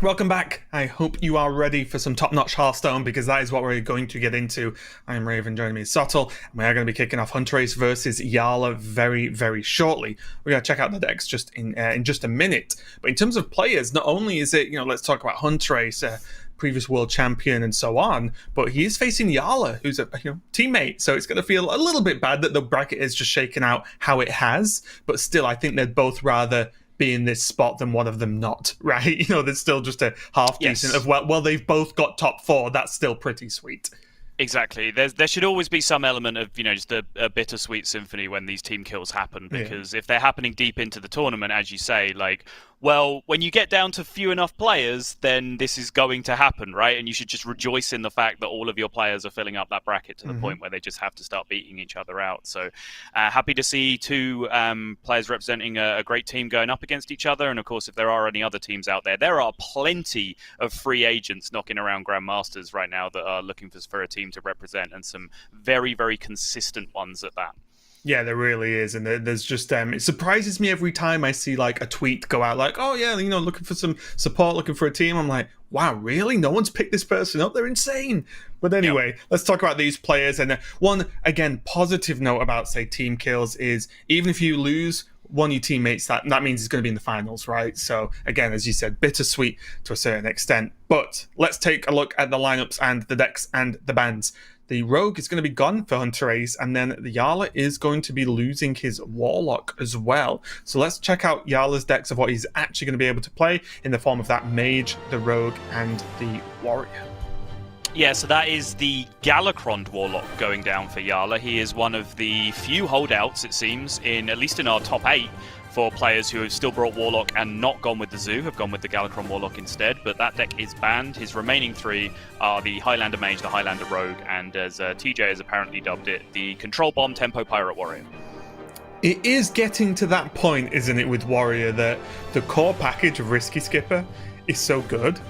Welcome back. I hope you are ready for some top-notch Hearthstone because that is what we're going to get into. I am Raven, joining me is Sottle, and we are going to be kicking off Hunterace versus Jarla very, very shortly. We're going to check out the decks just in just a minute. But in terms of players, not only is it, let's talk about Hunterace, previous world champion and so on, but he is facing Jarla, who's a teammate, so it's going to feel a little bit bad that the bracket is just shaken out how it has, but still I think they'd both rather be in this spot than one of them not, right? There's still just a half decent of, well, they've both got top four. That's still pretty sweet. Exactly. There should always be some element of, just a bittersweet symphony when these team kills happen, because if they're happening deep into the tournament, as you say, when you get down to few enough players, then this is going to happen, right? And you should just rejoice in the fact that all of your players are filling up that bracket to the point where they just have to start beating each other out. So happy to see two players representing a great team going up against each other. And of course, if there are any other teams out there, there are plenty of free agents knocking around Grandmasters right now that are looking for a team to represent, and some very, very consistent ones at that. Yeah, there really is, and there's just it surprises me every time I see a tweet go out like, oh yeah, looking for some support, looking for a team. I'm like, wow, really? No one's picked this person up? They're insane. But anyway, Let's talk about these players. And one, again, positive note about, say, team kills is even if you lose one of your teammates, that means it's going to be in the finals, right? So again, as you said, bittersweet to a certain extent. But let's take a look at the lineups and the decks and the bans. The Rogue is going to be gone for Hunterace, and then the Jarla is going to be losing his Warlock as well. So let's check out Jarla's decks of what he's actually going to be able to play in the form of that Mage, the Rogue, and the Warrior. Yeah, so that is the Galakrond Warlock going down for Jarla. He is one of the few holdouts, it seems, at least in our top 8, for players who have still brought Warlock and not gone with the Zoo, have gone with the Galakrond Warlock instead, but that deck is banned. His remaining 3 are the Highlander Mage, the Highlander Rogue, and as TJ has apparently dubbed it, the Control Bomb Tempo Pirate Warrior. It is getting to that point, isn't it, with Warrior, that the core package of Risky Skipper is so good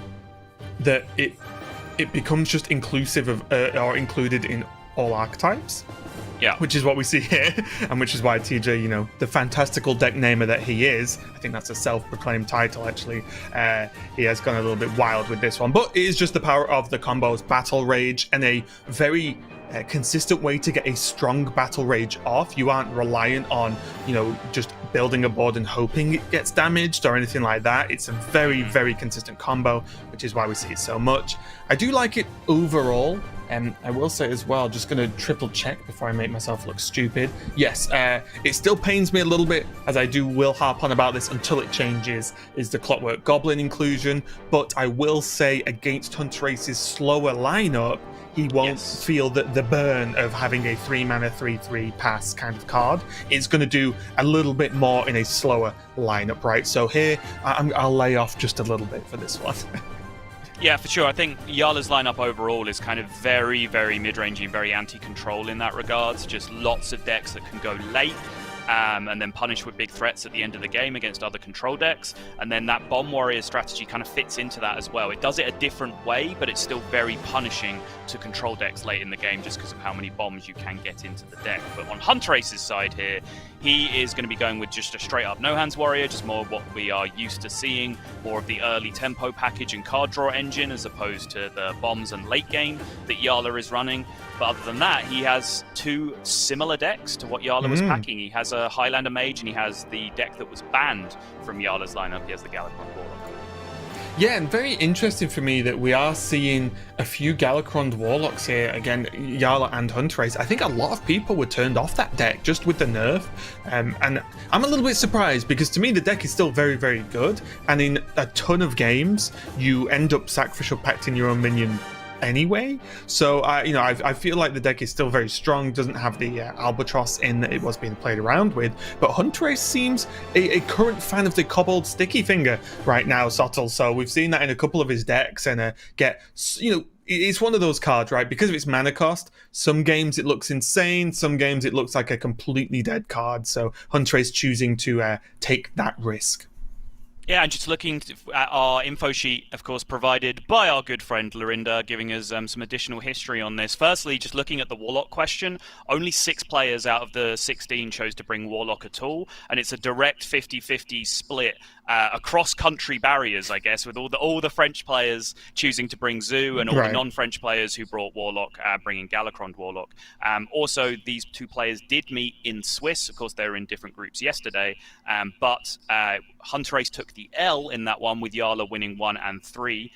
that it becomes just inclusive of or included in all archetypes. Yeah. Which is what we see here, and which is why TJ, the fantastical deck namer that he is, I think that's a self-proclaimed title, actually, he has gone a little bit wild with this one. But it is just the power of the combos, Battle Rage, and a very consistent way to get a strong Battle Rage off. You aren't reliant on, just building a board and hoping it gets damaged or anything like that. It's a very, very consistent combo, which is why we see it so much. I do like it overall. I will say as well, just going to triple check before I make myself look stupid. Yes, it still pains me a little bit, as I will harp on about this until it changes, is the Clockwork Goblin inclusion. But I will say, against Hunterace's slower lineup, he won't feel that the burn of having a 3-mana 3/3 pass kind of card. It's going to do a little bit more in a slower lineup, right? So here, I'll lay off just a little bit for this one. Yeah, for sure. I think Jarla's lineup overall is kind of very, very mid-rangey, very anti-control in that regards. Just lots of decks that can go late and then punish with big threats at the end of the game against other control decks. And then that Bomb Warrior strategy kind of fits into that as well. It does it a different way, but it's still very punishing to control decks late in the game just because of how many bombs you can get into the deck. But on Hunterace's side here, he is going to be going with just a straight-up no-hands warrior, just more of what we are used to seeing, more of the early tempo package and card draw engine as opposed to the bombs and late game that Jarla is running. But other than that, he has 2 similar decks to what Jarla was packing. He has a Highlander Mage, and he has the deck that was banned from Jarla's lineup. He has the Galakrond Warlock. Yeah, and very interesting for me that we are seeing a few Galakrond Warlocks here. Again, Jarla and Hunterace. I think a lot of people were turned off that deck just with the nerf. And I'm a little bit surprised because to me the deck is still very, very good. And in a ton of games, you end up Sacrificial Pacting your own minion anyway. So I feel like the deck is still very strong, doesn't have the albatross in that it was being played around with, but Hunterace seems a current fan of the Kobold Sticky Finger right now, Sottle. So we've seen that in a couple of his decks, and it's one of those cards, right? Because of its mana cost, some games it looks insane, some games it looks like a completely dead card. So Hunterace choosing to take that risk. Yeah, and just looking at our info sheet, of course, provided by our good friend Lorinda, giving us some additional history on this. Firstly, just looking at the Warlock question, only 6 players out of the 16 chose to bring Warlock at all, and it's a direct 50-50 split across country barriers, I guess, with all the French players choosing to bring Zoo and all the non-French players who brought Warlock, bringing Galakron Warlock. Also, these two players did meet in Swiss. Of course, they were in different groups yesterday, but Hunterace took the L in that one, with Jarla winning 1 and 3.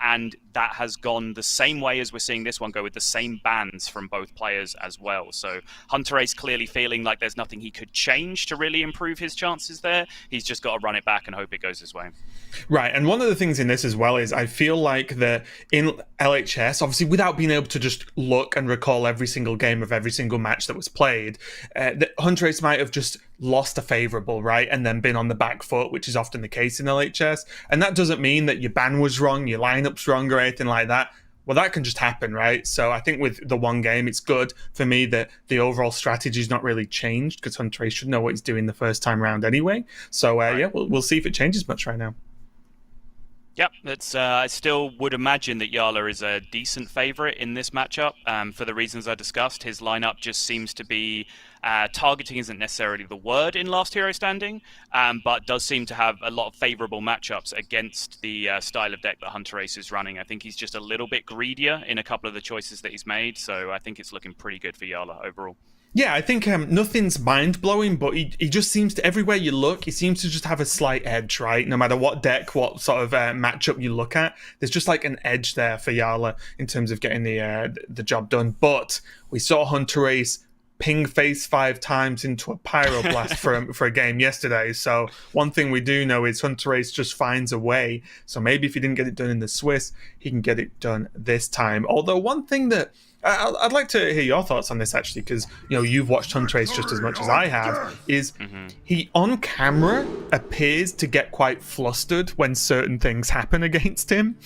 And that has gone the same way as we're seeing this one go, with the same bans from both players as well. So Hunterace clearly feeling like there's nothing he could change to really improve his chances there. He's just got to run it back and hope it goes his way. Right, and one of the things in this as well is I feel like that in LHS, obviously without being able to just look and recall every single game of every single match that was played, that Hunterace might have just lost a favourable, right, and then been on the back foot, which is often the case in LHS. And that doesn't mean that your ban was wrong, your lineup's wrong, or anything like that. Well, that can just happen, right? So I think with the one game, it's good for me that the overall strategy's not really changed, because Hunterace should know what he's doing the first time round anyway. So yeah, we'll see if it changes much right now. Yep, I still would imagine that Jarla is a decent favourite in this matchup for the reasons I discussed. His lineup just seems to be targeting isn't necessarily the word in Last Hero Standing, but does seem to have a lot of favourable matchups against the style of deck that Hunterace is running. I think he's just a little bit greedier in a couple of the choices that he's made, so I think it's looking pretty good for Jarla overall. Yeah, I think nothing's mind-blowing, but he just seems to, everywhere you look, he seems to just have a slight edge, right? No matter what deck, what sort of matchup you look at, there's just like an edge there for Jarla in terms of getting the job done. But we saw Hunterace ping face 5 times into a pyroblast for a game yesterday. So one thing we do know is Hunterace just finds a way. So maybe if he didn't get it done in the Swiss, he can get it done this time. Although one thing that I'd like to hear your thoughts on this, actually, because you've watched Hunterace just as much as I have, is he on camera appears to get quite flustered when certain things happen against him.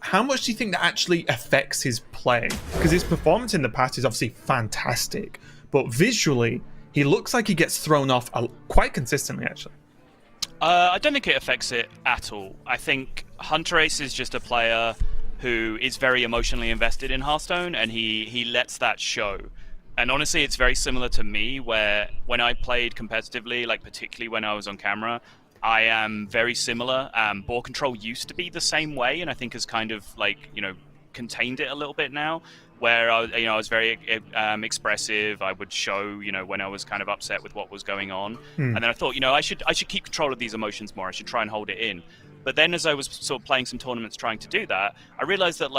How much do you think that actually affects his play? Because his performance in the past is obviously fantastic, but visually he looks like he gets thrown off quite consistently, actually. I don't think it affects it at all. I think Hunterace is just a player who is very emotionally invested in Hearthstone, and he lets that show. And honestly, it's very similar to me, where when I played competitively, like particularly when I was on camera, I am very similar. Ball control used to be the same way, and I think has kind of contained it a little bit now, where I was very expressive. I would show when I was kind of upset with what was going on, and then I thought I should keep control of these emotions more. I should try and hold it in. But then as I was sort of playing some tournaments trying to do that, I realized that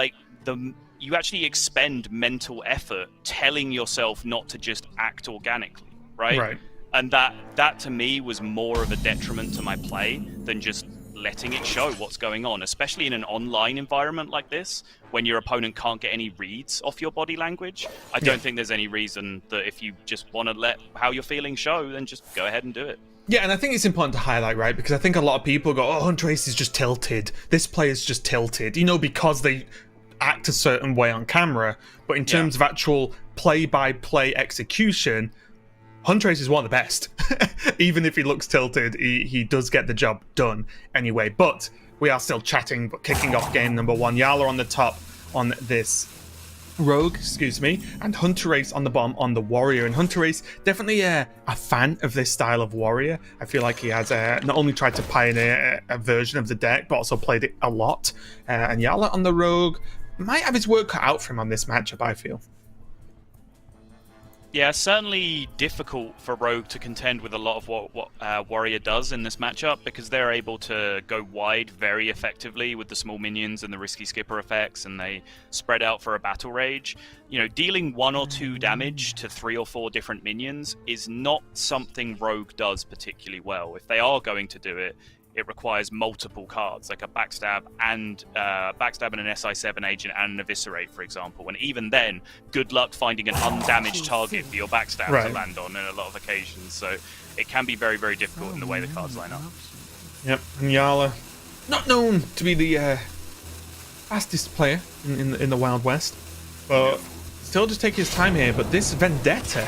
you actually expend mental effort telling yourself not to just act organically, right? Right. And that to me was more of a detriment to my play than just letting it show what's going on, especially in an online environment like this, when your opponent can't get any reads off your body language. I don't think there's any reason that if you just want to let how you're feeling show, then just go ahead and do it. Yeah, and I think it's important to highlight, right? Because I think a lot of people go, oh, Hunterace is just tilted. This player's just tilted, because they act a certain way on camera. But in terms of actual play-by-play execution, Hunterace is one of the best. Even if he looks tilted, he does get the job done anyway. But we are still chatting, but kicking off game number 1. Jarla on the top on this Rogue, and Hunterace on the bottom on the Warrior. And Hunterace, definitely a fan of this style of Warrior. I feel like he has not only tried to pioneer a version of the deck, but also played it a lot. And Jarla on the Rogue might have his work cut out for him on this matchup, I feel. Yeah, certainly difficult for Rogue to contend with a lot of what Warrior does in this matchup, because they're able to go wide very effectively with the small minions and the risky skipper effects, and they spread out for a battle rage. Dealing 1 or 2 damage to 3 or 4 different minions is not something Rogue does particularly well. If they are going to do it, it requires multiple cards, like a backstab and an SI7 agent and an eviscerate, for example. And even then, good luck finding an undamaged target for your backstab to land on a lot of occasions. So it can be very, very difficult in the way the cards line up. Yep, and Jarla, not known to be the fastest player in the Wild West, but still just taking his time here. But this Vendetta,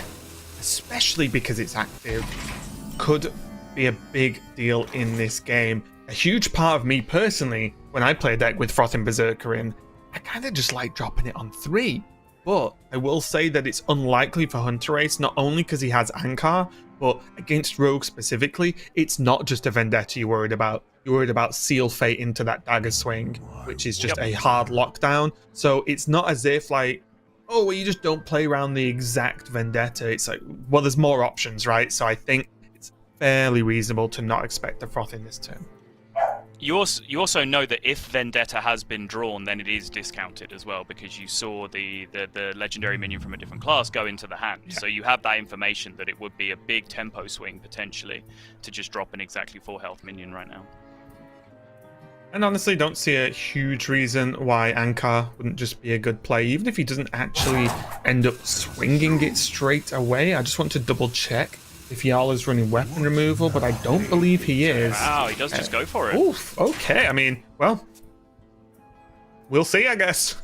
especially because it's active, could be a big deal in this game. A huge part of me personally, when I play a deck with Frothing Berserker in, I kind of just like dropping it on 3. But I will say that it's unlikely for Hunterace, not only because he has Ankar, But against Rogue specifically, it's not just a Vendetta you're worried about. You're worried about Seal Fate into that Dagger Swing, which is just a hard lockdown. So it's not as if like, oh, well, you just don't play around the exact Vendetta. It's like, well, there's more options, right? So I think it's fairly reasonable to not expect a Froth in this turn. You also know that if Vendetta has been drawn, then it is discounted as well, because you saw the legendary minion from a different class go into the hand. Yeah. So you have that information that it would be a big tempo swing, potentially, to just drop an exactly 4 health minion right now. And honestly, don't see a huge reason why Ankar wouldn't just be a good play, even if he doesn't actually end up swinging it straight away. I just want to double check if Jarla's running weapon removal, but I don't believe he is. Wow, he does just go for it. Oof, okay. I mean, well, we'll see, I guess.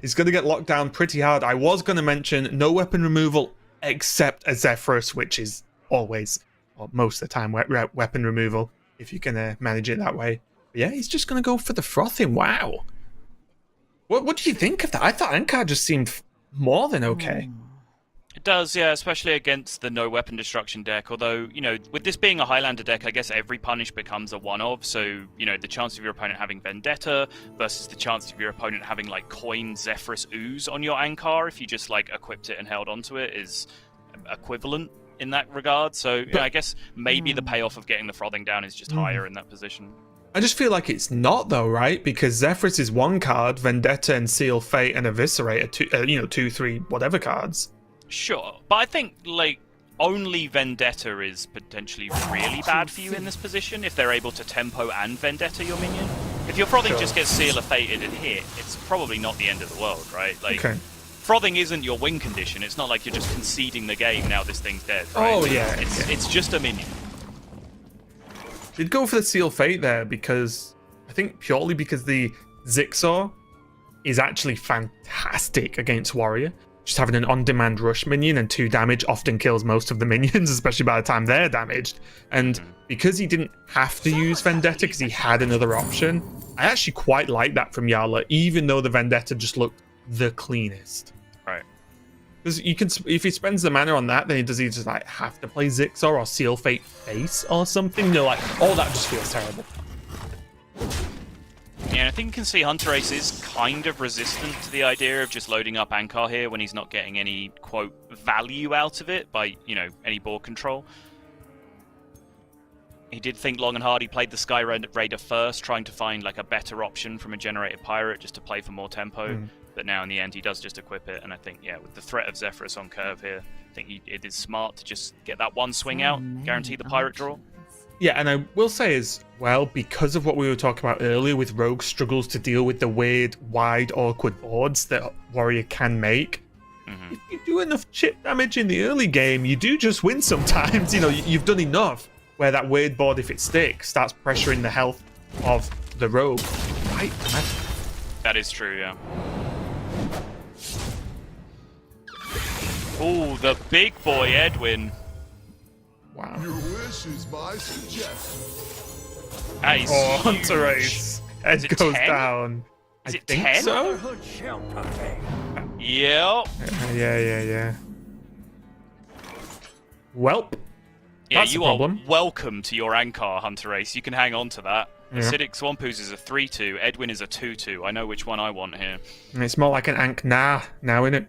He's going to get locked down pretty hard. I was going to mention no weapon removal except a Zephyrus, which is always, or most of the time, weapon removal, if you can manage it that way. But yeah, he's just going to go for the frothing. Wow. What do you think of that? I thought Ankar just seemed more than okay. It does, yeah, especially against the no weapon destruction deck. Although, you know, with this being a Highlander deck, I guess every punish becomes a one-of. So, you know, the chance of your opponent having Vendetta versus the chance of your opponent having, like, coin Zephyrus Ooze on your Ankar, if you just, like, equipped it and held onto it, is equivalent in that regard. So, you know, I guess maybe the payoff of getting the frothing down is just higher in that position. I just feel like it's not, though, right? Because Zephyrus is one card, Vendetta and Seal Fate and Eviscerate are two, 3, whatever cards. Sure, but I think, like, only Vendetta is potentially really bad for you in this position if they're able to tempo and Vendetta your minion. If your Frothing just gets Seal of Fated and hit, it's probably not the end of the world, right? Like, Frothing isn't your win condition. It's not like you're just conceding the game now this thing's dead, right? Oh, yeah. It's just a minion. Did go for the Seal Fate there because, I think purely because the Zixor is actually fantastic against Warrior. Just having an on-demand rush minion and 2 damage often kills most of the minions, especially by the time they're damaged. And because he didn't have to use Vendetta because he had another option, I actually quite like that from Jarla, even though the Vendetta just looked the cleanest. Right. Because you can, if he spends the mana on that, then does he just like have to play Zixor or Seal Fate face or something? You're like, oh, that just feels terrible. Yeah, I think you can see Hunterace is kind of resistant to the idea of just loading up Ankar here when he's not getting any, quote, value out of it by, you know, any board control. He did think long and hard. He played the Sky Raider first, trying to find, like, a better option from a generated pirate just to play for more tempo. But now, in the end, he does just equip it. And I think, yeah, with the threat of Zephyrus on curve here, I think it is smart to just get that one swing out, guarantee the pirate draw. Yeah, and I will say as well, because of what we were talking about earlier with Rogue struggles to deal with the weird, wide, awkward boards that Warrior can make, if you do enough chip damage in the early game, you do just win sometimes. You know, you've done enough where that weird board, if it sticks, starts pressuring the health of the Rogue. Right? That is true, yeah. Oh, the big boy Edwin. Wow. Your wish is my suggestion. Nice. Oh, Hunterace. Head goes 10? down. Is I it think 10? so? Yep. Yeah. Welp. Yeah, That's you a problem. are welcome to your Ankar, Hunterace. You can hang on to that. Yeah. Acidic Swampooze is a 3-2. Edwin is a 2-2. I know which one I want here. It's more like an Ank now, innit?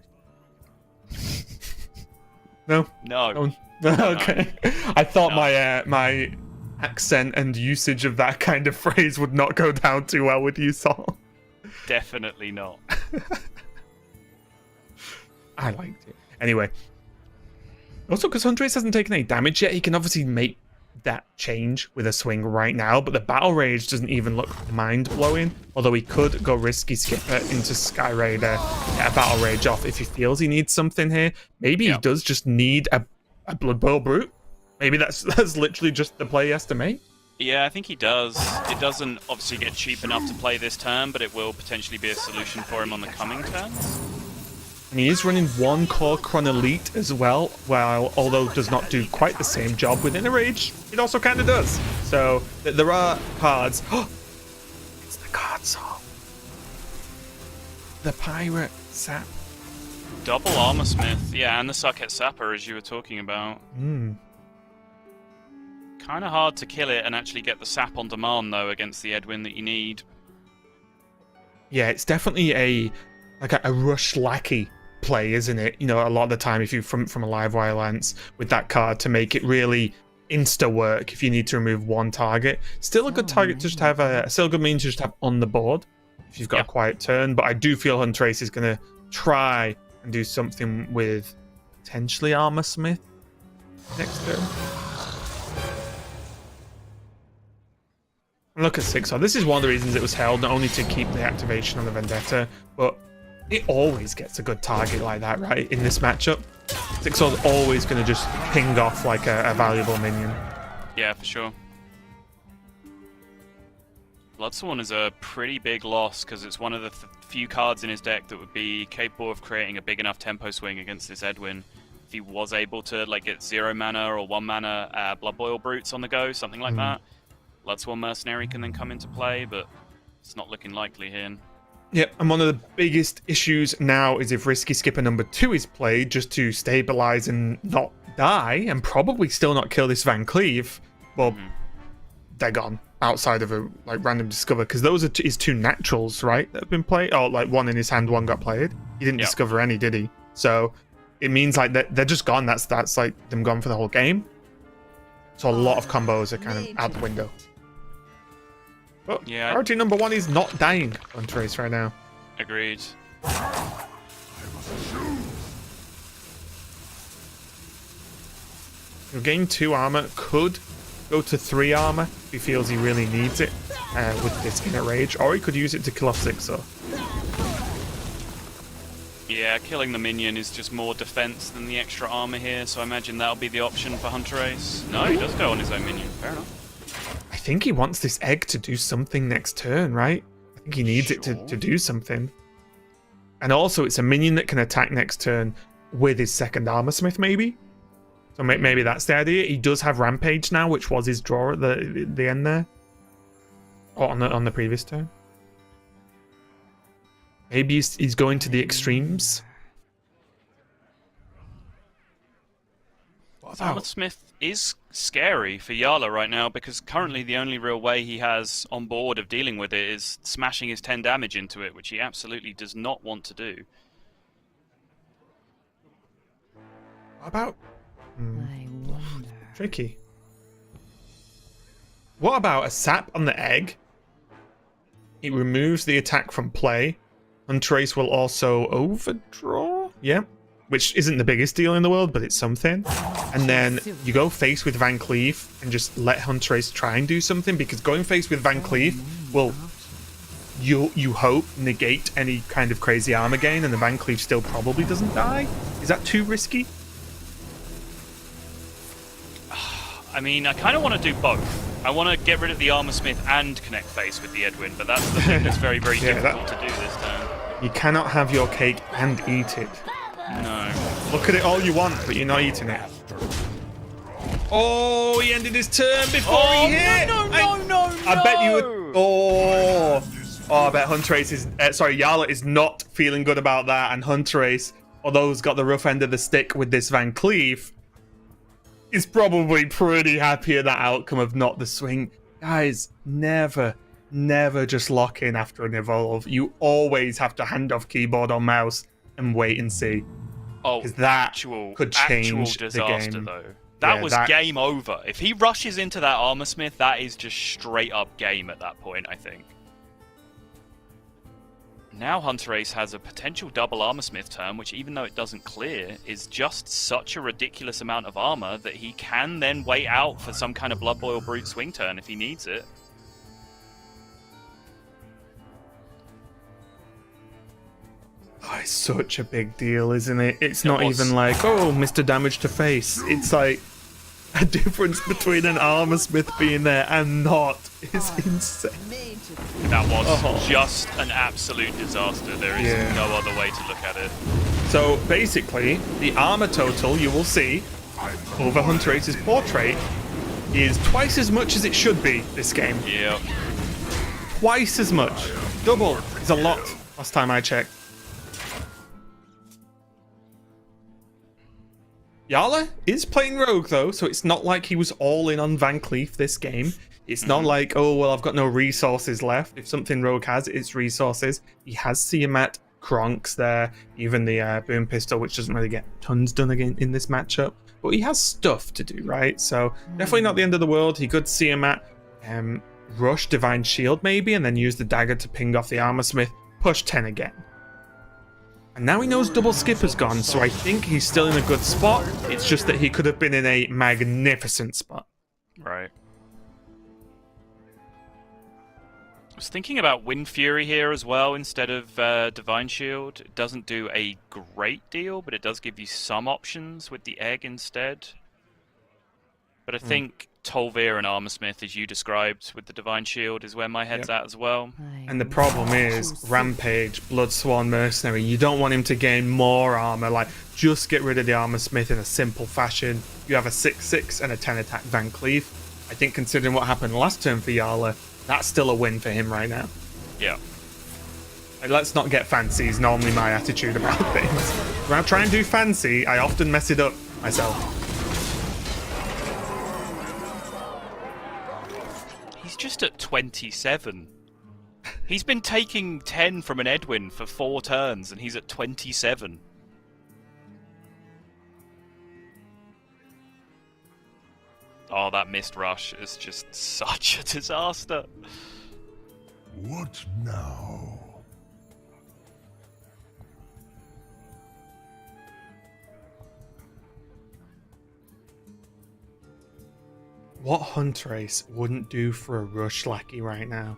No? No. Oh. Okay. I thought my accent and usage of that kind of phrase would not go down too well with you, Saul. Definitely not. I liked it. Anyway. Also, because Hunterace hasn't taken any damage yet, he can obviously make that change with a swing right now, but the Battle Rage doesn't even look mind-blowing, although he could go Risky Skipper into Sky Raider, get a Battle Rage off if he feels he needs something here. Maybe he does just need a Blood Boil Brute. Maybe that's literally just the play he has to make. Yeah, I think he does. It doesn't obviously get cheap enough to play this turn, but it will potentially be a solution for him on the coming turns. And he is running 1 Core Chron Elite as well, while although does not do quite the same job within a Rage, it also kind of does. So there are cards. Oh, it's the card saw. The Pirate Sap. Double Armor Smith, yeah, and the Suckhead Sapper, as you were talking about. Kind of hard to kill it and actually get the sap on demand, though, against the Edwin that you need. Yeah, it's definitely a rush lackey play, isn't it? You know, a lot of the time, if you from a live wire lance with that card to make it really insta work, if you need to remove one target, still a good target to just have still a good mean to just have on the board if you've got a quiet turn. But I do feel Hunterace is going to try and do something with potentially Armor Smith next turn. Look at 6-0. This is one of the reasons it was held, not only to keep the activation on the Vendetta, but it always gets a good target like that, right? In this matchup, 6-0 is always going to just ping off like a valuable minion. Yeah, for sure. Bloodsworn is a pretty big loss because it's one of the few cards in his deck that would be capable of creating a big enough tempo swing against this Edwin. If he was able to like get 0 mana or 1 mana Blood Boil Brutes on the go, something like that. Bloodsworn Mercenary can then come into play, but it's not looking likely here. Yep, and one of the biggest issues now is if Risky Skipper number 2 is played just to stabilize and not die, and probably still not kill this Van Cleave, well, they're gone outside of a like random discover, because those are his 2 naturals, right, that have been played. Oh, like one in his hand, one got played. He didn't discover any, did he? So it means like they're just gone. That's like them gone for the whole game. So a lot of combos are kind of out the window. But yeah, priority number 1 is not dying on Trace right now. Agreed. Your gain 2 armor could go to 3 armor if he feels he really needs it with this Inner Rage, or he could use it to kill off 6-0. Yeah, killing the minion is just more defense than the extra armor here, so I imagine that'll be the option for Hunterace. No, he does go on his own minion. Fair enough. I think he wants this egg to do something next turn, right? I think he needs it to do something. And also, it's a minion that can attack next turn with his second Armor Smith, maybe? So maybe that's the idea. He does have Rampage now, which was his draw at the end there. Or on the previous turn. Maybe he's going to the extremes. Armor Smith is scary for Jarla right now, because currently the only real way he has on board of dealing with it is smashing his 10 damage into it, which he absolutely does not want to do. What about... I wonder. Tricky. What about a sap on the egg? It removes the attack from play. Hunterace will also overdraw? Yeah. Which isn't the biggest deal in the world, but it's something. And then you go face with Van Cleave and just let Hunterace try and do something, because going face with Van Cleave will, you hope, negate any kind of crazy armor gain, and the Van Cleave still probably doesn't die. Is that too risky? I mean, I kind of want to do both. I want to get rid of the Armor Smith and connect face with the Edwin, but that's the thing that's very, very difficult to do this turn. You cannot have your cake and eat it. No. Look at it all you want, but you're not eating it. Oh, he ended his turn before he hit! No, I bet you would... Oh, I bet Hunterace is... sorry, Jarla is not feeling good about that, and Hunterace, although he's got the rough end of the stick with this Van Cleave, is probably pretty happy at that outcome of not the swing. Guys, never just lock in after an evolve. You always have to hand off keyboard or mouse and wait and see. Oh, because that could change disaster, the game. though. That was game over. If he rushes into that Armor Smith, that is just straight up game at that point, I think. Now Hunterace has a potential double Armor Smith turn, which, even though it doesn't clear, is just such a ridiculous amount of armor that he can then wait out for some kind of Blood Boil Brute swing turn if he needs it. Oh, it's such a big deal, isn't it? It's not even like, oh, Mr. Damage to face. It's like a difference between an Armor Smith being there and not. It's insane. That was just an absolute disaster. There is no other way to look at it. So basically, the armor total you will see over Hunterace's portrait is twice as much as it should be this game. Yeah. Twice as much. Double is a lot last time I checked. Jarla is playing Rogue though, so it's not like he was all in on Van Cleef this game. It's not like, oh, well, I've got no resources left. If something Rogue has, it's resources. He has Tiamat, Kronks there, even the boom pistol, which doesn't really get tons done again in this matchup. But he has stuff to do, right? So definitely not the end of the world. He could Tiamat, rush Divine Shield maybe, and then use the dagger to ping off the Armorsmith, push 10 again. And now he knows double skipper's gone, so I think he's still in a good spot. It's just that he could have been in a magnificent spot. Right. I was thinking about Wind Fury here as well instead of Divine Shield. It doesn't do a great deal, but it does give you some options with the egg instead. But I think Tolvir and Armorsmith, as you described with the Divine Shield, is where my head's at as well. And the problem is, Rampage, Bloodsworn Mercenary, you don't want him to gain more armor. Like, just get rid of the Armorsmith in a simple fashion. You have a 6/6 and a 10 attack Van Cleef. I think considering what happened last turn for Jarla, that's still a win for him right now. Yeah. Like, let's not get fancy is normally my attitude about things. When I try and do fancy, I often mess it up myself. He's just at 27. He's been taking 10 from an Edwin for 4 turns, and he's at 27. Oh, that missed rush is just such a disaster. What now? What Hunterace wouldn't do for a Rush Lackey right now?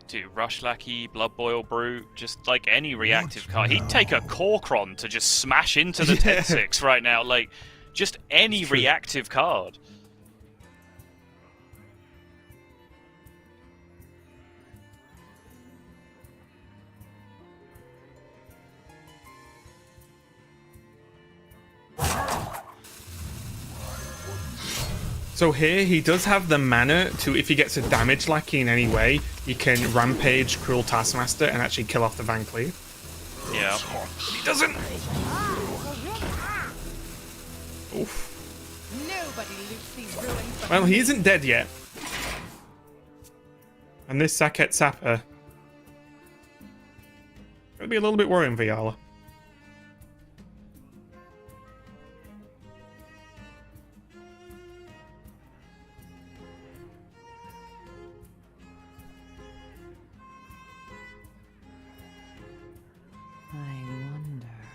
Dude, Rush Lackey, Blood Boil Brute, just like any reactive card. He'd take a Corkron to just smash into the 10-6 right now. Like, just any reactive card. So here, he does have the mana to, if he gets a damage lackey in any way, he can Rampage Cruel Taskmaster and actually kill off the Van Cleef. Yeah. He doesn't! Oof. Nobody loots these ruins but Well, he isn't dead yet. And this Saket Sapper gonna be a little bit worrying for Jarla.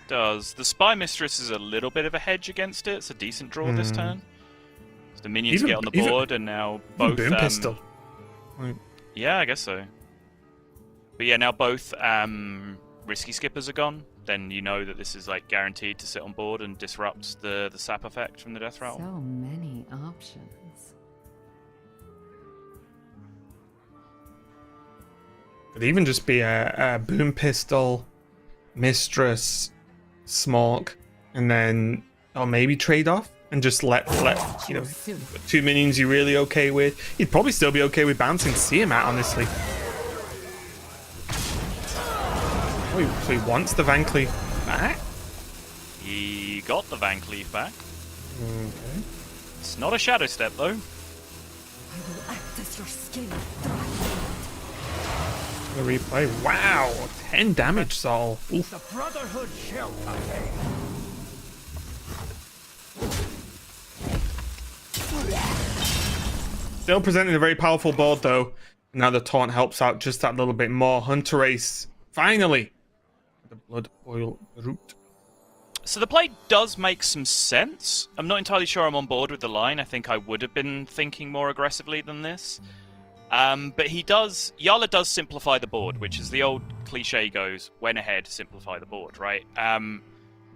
Does. The Spy Mistress is a little bit of a hedge against it. It's a decent draw this turn. So the minions get on the board, and now both... Boom pistol. Right. Yeah, I guess so. But yeah, now both risky skippers are gone. Then you know that this is like guaranteed to sit on board and disrupt the sap effect from the death rattle. so many options. Could even just be a boom pistol, mistress, smoke, and then maybe trade off and just let you know, 2 minions you're really okay with. You'd probably still be okay with bouncing Tiamat, honestly. Oh, so he wants the Van Cleef back? He got the Van Cleef back. Okay. It's not a Shadow Step, though. I will act as your skin. The replay. Wow, 10 damage, Saul. Oof. The Brotherhood shall pay. Still presenting a very powerful board, though. Now the taunt helps out just that little bit more. Hunterace, finally. The Blood Oil Root. So the play does make some sense. I'm not entirely sure I'm on board with the line. I think I would have been thinking more aggressively than this. But Jarla does simplify the board, which as the old cliche goes, when ahead, simplify the board, right?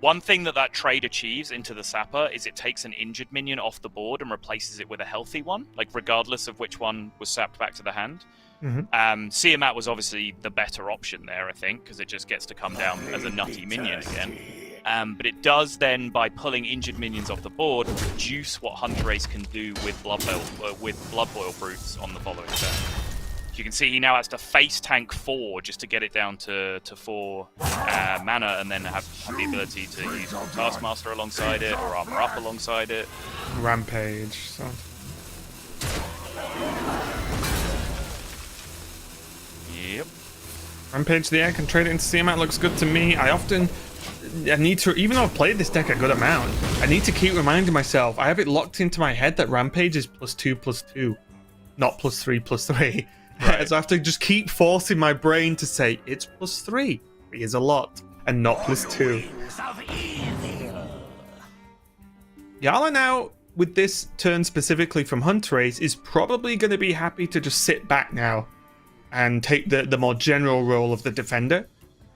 One thing that trade achieves into the Sapper is it takes an injured minion off the board and replaces it with a healthy one, like regardless of which one was sapped back to the hand. Tiamat was obviously the better option there, I think, because it just gets to come down as a nutty minion again. But it does then, by pulling injured minions off the board, reduce what Hunterace can do with Blood Boil Brutes on the following turn. As you can see, he now has to face tank 4 just to get it down to 4 mana, and then have the ability to use Taskmaster alongside it, or Armor Up alongside it. Rampage. So. Yep. Rampage the air can trade it into Tiamat. Looks good to me. I need to, even though I've played this deck a good amount, I need to keep reminding myself. I have it locked into my head that Rampage is +2/+2, not +3/+3. Right. So I have to just keep forcing my brain to say it's +3. 3 is a lot, and not +2. Jarla now, with this turn specifically from Hunterace, is probably going to be happy to just sit back now and take the more general role of the defender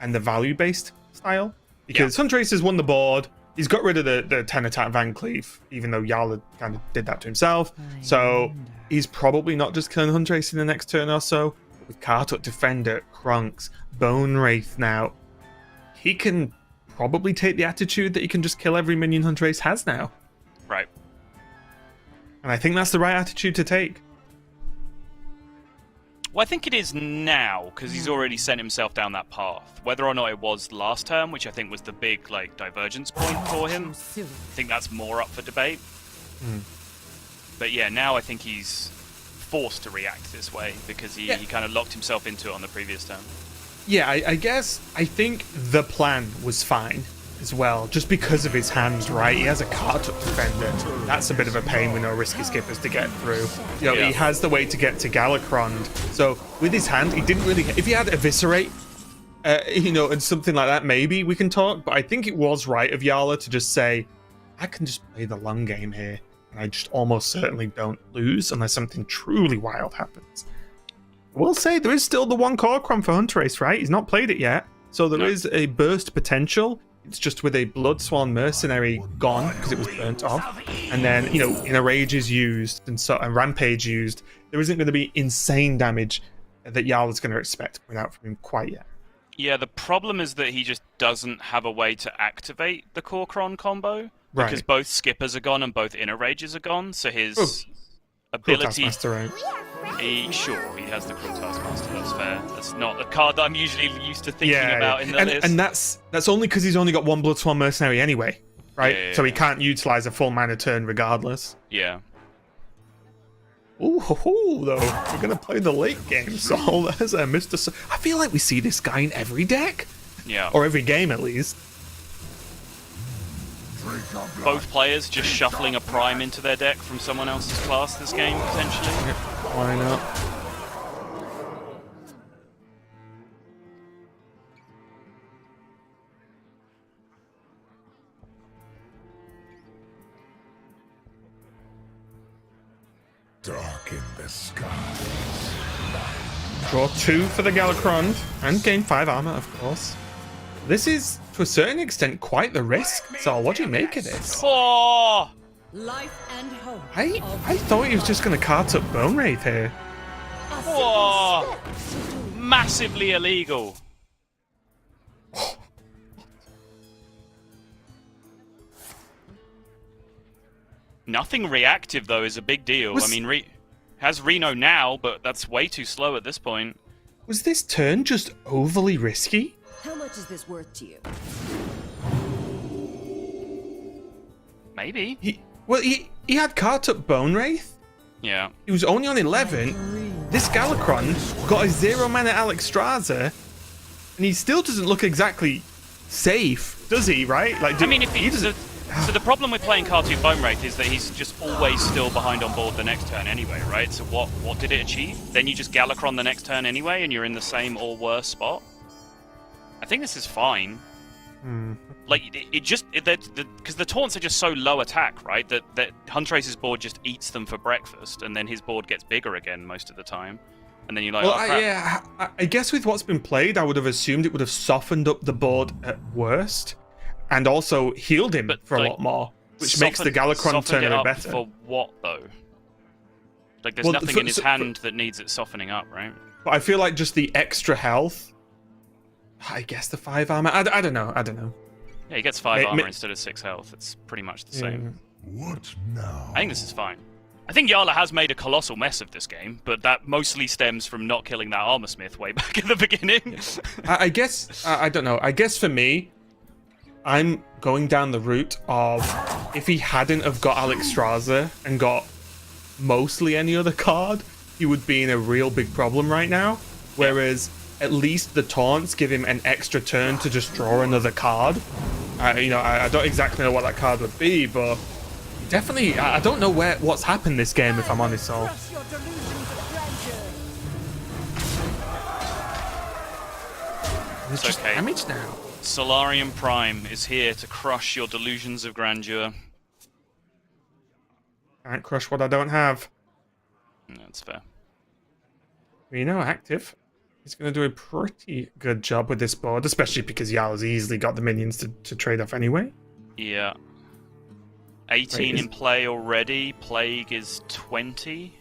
and the value-based style. Because Hunterace has won the board. He's got rid of the 10 attack Van Cleef, even though Jarla kind of did that to himself. So he's probably not just killing Hunterace in the next turn or so. With Kartuk Defender, Krunks, Bone Wraith now, he can probably take the attitude that he can just kill every minion Hunterace has now. Right. And I think that's the right attitude to take. Well, I think it is now, because he's already sent himself down that path. Whether or not it was last term, which I think was the big divergence point for him, I think that's more up for debate. But yeah, now I think he's forced to react this way, because he kind of locked himself into it on the previous turn. Yeah, I guess I think the plan was fine as well, just because of his hands, right? He has a Kartuk Defender. That's a bit of a pain with no risky skippers to get through. You know, he has the way to get to Galakrond. So with his hand, he didn't really... If he had Eviscerate, and something like that, maybe we can talk. But I think it was right of Jarla to just say, I can just play the long game here, and I just almost certainly don't lose unless something truly wild happens. I will say there is still the one Korkron for Hunterace, right? He's not played it yet. So there is a burst potential. It's just with a Bloodsworn Mercenary gone because it was burnt off, and then Inner Rage is used and Rampage used. There isn't going to be insane damage that Jarla's going to expect coming out from him quite yet. Yeah, the problem is that he just doesn't have a way to activate the Korkron combo because both Skippers are gone and both Inner Rages are gone. So his ability. He has the Cruel Taskmaster, that's fair. That's not a card that I'm usually used to thinking about in the list. And that's only because he's only got one Bloodsworn Mercenary anyway, right? So he can't utilize a full mana turn regardless. Yeah. Ooh, though. We're going to play the late game, so there's a Mr. I feel like we see this guy in every deck. Yeah. Or every game, at least. Both players just shuffling a Prime into their deck from someone else's class this game, potentially. Yep. Why not? Dark in the skies. Draw 2 for the Galakrond and gain 5 armor, of course. This is, to a certain extent, quite the risk. So, what do you make of this? Oh! Life and hope. I thought he was just going to cart up Bone Wraith here. Oh! Massively illegal. Nothing reactive, though, is a big deal. I mean, has Reno now, but that's way too slow at this point. Was this turn just overly risky? How much is this worth to you? Maybe. He had cart up Bone Wraith. Yeah. He was only on 11. This Galakrond got a 0 mana Alexstrasza, and he still doesn't look exactly safe, does he? Right? I mean, if he doesn't. So the problem with playing Kartuk Bone Wraith is that he's just always still behind on board the next turn anyway, right? So what did it achieve? Then you just Galakron the next turn anyway, and you're in the same or worse spot. I think this is fine. Like because the taunts are just so low attack, right? That Hunterace's board just eats them for breakfast, and then his board gets bigger again most of the time. And then you're like, I guess with what's been played, I would have assumed it would have softened up the board at worst. And also healed him for a lot more, which makes the Galakrond turn a bit better. For what, though? Like, there's nothing in his hand that needs it softening up, right? But I feel like just the extra health. I guess the 5 armor. I don't know. Yeah, he gets 5 armor instead of 6 health. It's pretty much the same. What now? I think this is fine. I think Jarla has made a colossal mess of this game, but that mostly stems from not killing that armor smith way back in the beginning. I guess, I don't know. I guess for me, I'm going down the route of if he hadn't have got Alexstrasza and got mostly any other card, he would be in a real big problem right now. Whereas at least the taunts give him an extra turn to just draw another card. I don't exactly know what that card would be, but definitely, I don't know what's happened this game, if I'm honest. So it's just okay. Damage now. Solarium Prime is here to crush your delusions of grandeur. Can't crush what I don't have. That's fair. Active. He's going to do a pretty good job with this board, especially because Jarla's easily got the minions to trade off anyway. Yeah. 18 in play already. Plague is 20,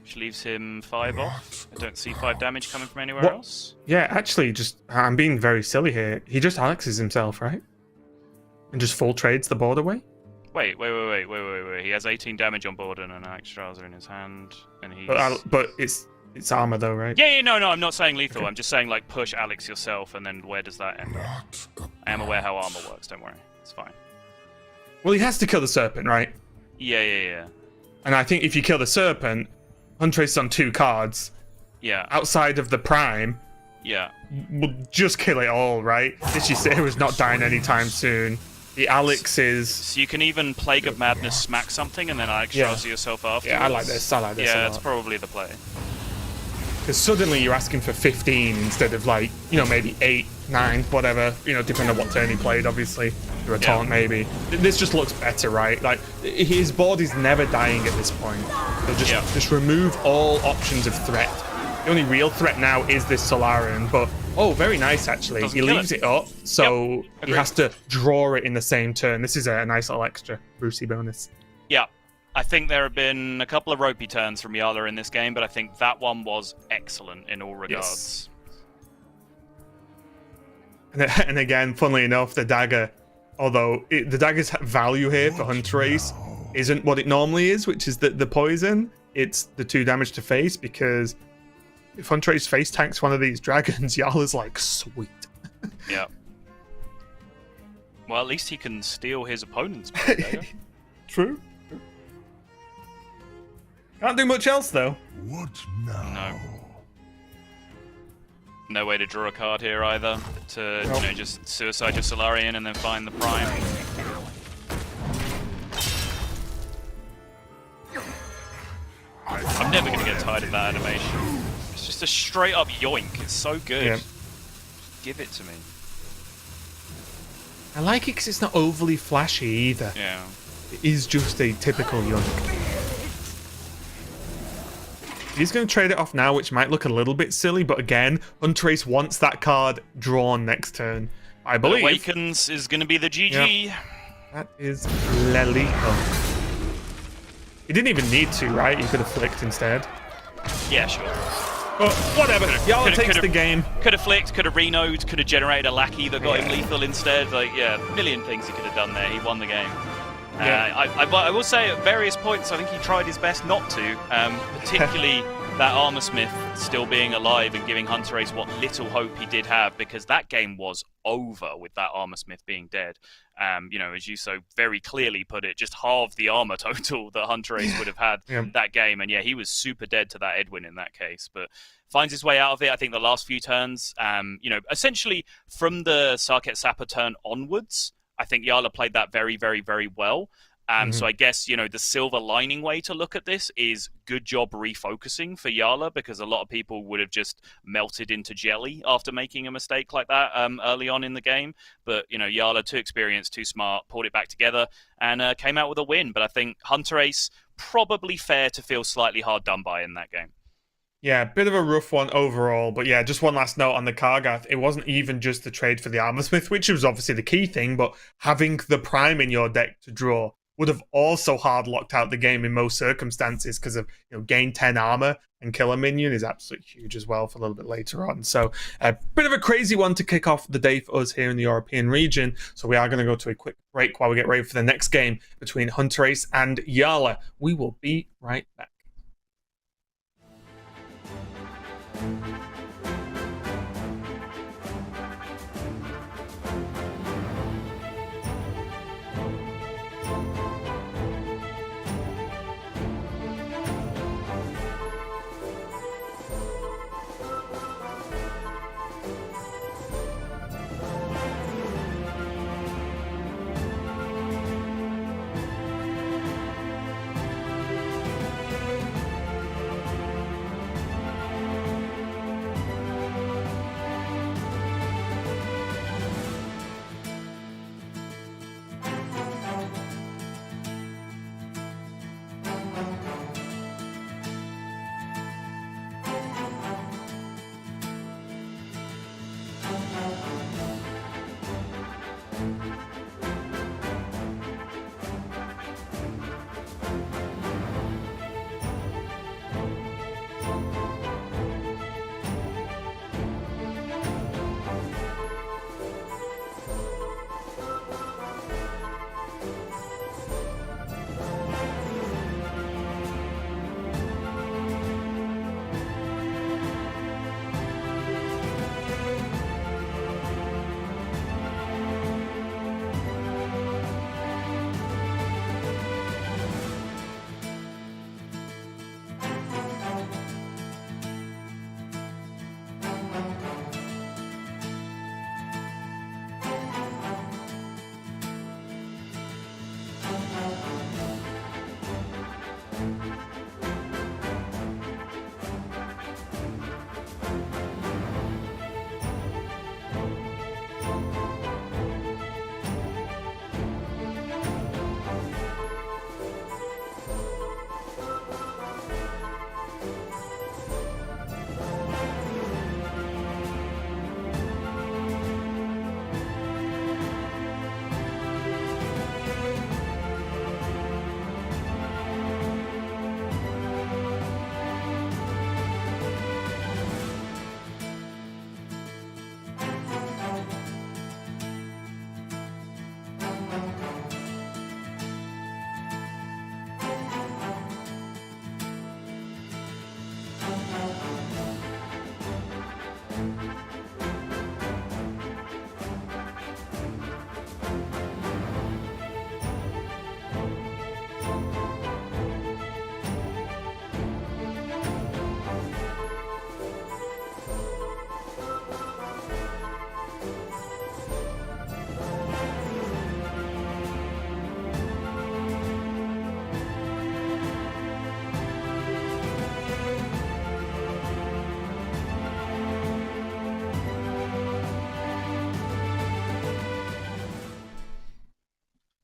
which leaves him 5 off. I don't see 5 damage coming from anywhere else. Yeah, actually, I'm being very silly here. He just Alexes himself, right? And just full trades the board away? Wait. He has 18 damage on board and an Alexstrasza in his hand, and he's... But it's armor though, right? Yeah, no, I'm not saying lethal. Okay. I'm just saying, like, push Alex yourself, and then where does that end? I am aware how armor works, don't worry. It's fine. Well, he has to kill the serpent, right? Yeah. And I think if you kill the serpent, Hunterace is on 2 cards. Yeah. Outside of the prime. Yeah. We'll just kill it all, right? This is not dying anytime soon. The Alex is... So you can even Plague of Madness smack something and then Alexstrasza yourself afterwards. Yeah, I like this. Yeah, that's probably the play. Because suddenly you're asking for 15 instead of, like, maybe 8, 9, whatever. Depending on what turn he played, obviously. Or a taunt, maybe. This just looks better, right? Like, his board is never dying at this point. So just remove all options of threat. The only real threat now is this Solarian, but... Oh, very nice, actually. He leaves it up, so he has to draw it in the same turn. This is a nice little extra Brucey bonus. Yeah. I think there have been a couple of ropey turns from Jarla in this game, but I think that one was excellent in all regards. Yes. And again, funnily enough, the dagger, although the dagger's value here for Hunterace isn't what it normally is, which is the poison. It's the 2 damage to face, because if Hunterace face tanks one of these dragons, Jarla's like, sweet. Yeah. Well, at least he can steal his opponent's True. Can't do much else, though. What now? No way to draw a card here either. To just suicide your Solarian and then find the Prime. I'm never going to get tired of that animation. It's just a straight up yoink. It's so good. Yeah. Give it to me. I like it because it's not overly flashy either. Yeah. It is just a typical yoink. He's going to trade it off now, which might look a little bit silly, but again, Hunterace wants that card drawn next turn. I believe. Awakens is going to be the GG. Yep. That is Lelito. He didn't even need to, right? He could have flicked instead. Yeah, sure. But whatever. Jarla takes the game. Could have flicked, could have renode, could have generated a lackey that got him lethal instead. Like, yeah, a million things he could have done there. He won the game. I will say at various points, I think he tried his best not to, particularly that Armor Smith still being alive and giving Hunterace what little hope he did have, because that game was over with that Armor Smith being dead. As you so very clearly put it, just halved the armor total that Hunterace would have had that game. And yeah, he was super dead to that Edwin in that case, but finds his way out of it. I think the last few turns, essentially from the Sarket Sapper turn onwards, I think Jarla played that very, very, very well. So I guess, the silver lining way to look at this is good job refocusing for Jarla, because a lot of people would have just melted into jelly after making a mistake like that early on in the game. But, Jarla, too experienced, too smart, pulled it back together and came out with a win. But I think Hunterace, probably fair to feel slightly hard done by in that game. Yeah, bit of a rough one overall, but yeah, just one last note on the Kargath. It wasn't even just the trade for the Armorsmith, which was obviously the key thing, but having the Prime in your deck to draw would have also hard locked out the game in most circumstances because of gain 10 armor and kill a minion is absolutely huge as well for a little bit later on. So a bit of a crazy one to kick off the day for us here in the European region. So we are going to go to a quick break while we get ready for the next game between Hunterace and Jarla. We will be right back.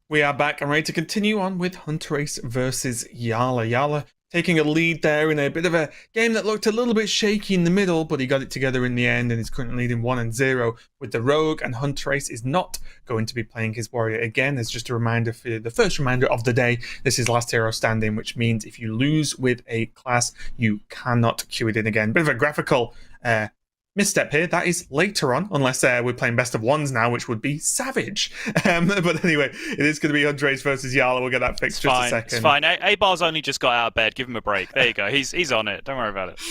We are back and ready to continue on with Hunterace versus Jarla. Jarla taking a lead there in a bit of a game that looked a little bit shaky in the middle, but he got it together in the end and is currently leading 1-0 with the Rogue, and Hunterace is not going to be playing his Warrior again. As just a reminder for the first reminder of the day, this is last hero standing, which means if you lose with a class, you cannot queue it in again. Bit of a graphical misstep here. That is later on, unless we're playing best of ones now, which would be savage. But anyway, it is going to be Hunterace versus Jarla. We'll get that fixed just a second. It's fine. A-Bar's only just got out of bed. Give him a break. There you go. He's on it. Don't worry about it.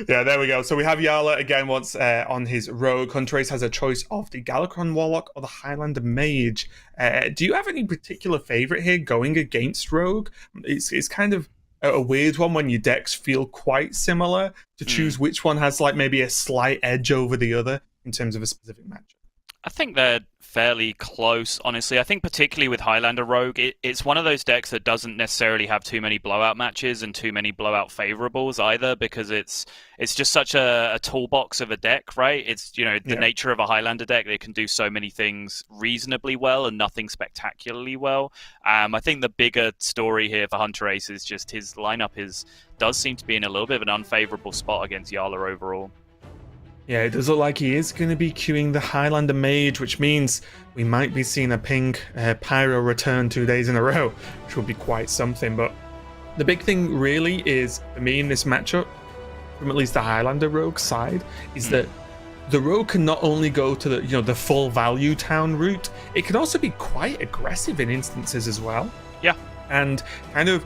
Yeah, there we go. So we have Jarla again once on his Rogue. Hunterace has a choice of the Galakron Warlock or the Highlander Mage. Do you have any particular favourite here going against Rogue? It's kind of a weird one when your decks feel quite similar to choose which one has like maybe a slight edge over the other in terms of a specific matchup. I think they're fairly close, honestly. I think particularly with Highlander Rogue, it's one of those decks that doesn't necessarily have too many blowout matches and too many blowout favorables either, because it's just such a toolbox of a deck, right? It's the nature of a Highlander deck. They can do so many things reasonably well and nothing spectacularly well. I think the bigger story here for Hunterace is just his lineup does seem to be in a little bit of an unfavorable spot against Jarla overall. Yeah, it does look like he is going to be queuing the Highlander Mage, which means we might be seeing a pink Pyro return 2 days in a row, which would be quite something. But the big thing really is, for me in this matchup, from at least the Highlander Rogue side, is that the Rogue can not only go to the full value town route, it can also be quite aggressive in instances as well. Yeah. And kind of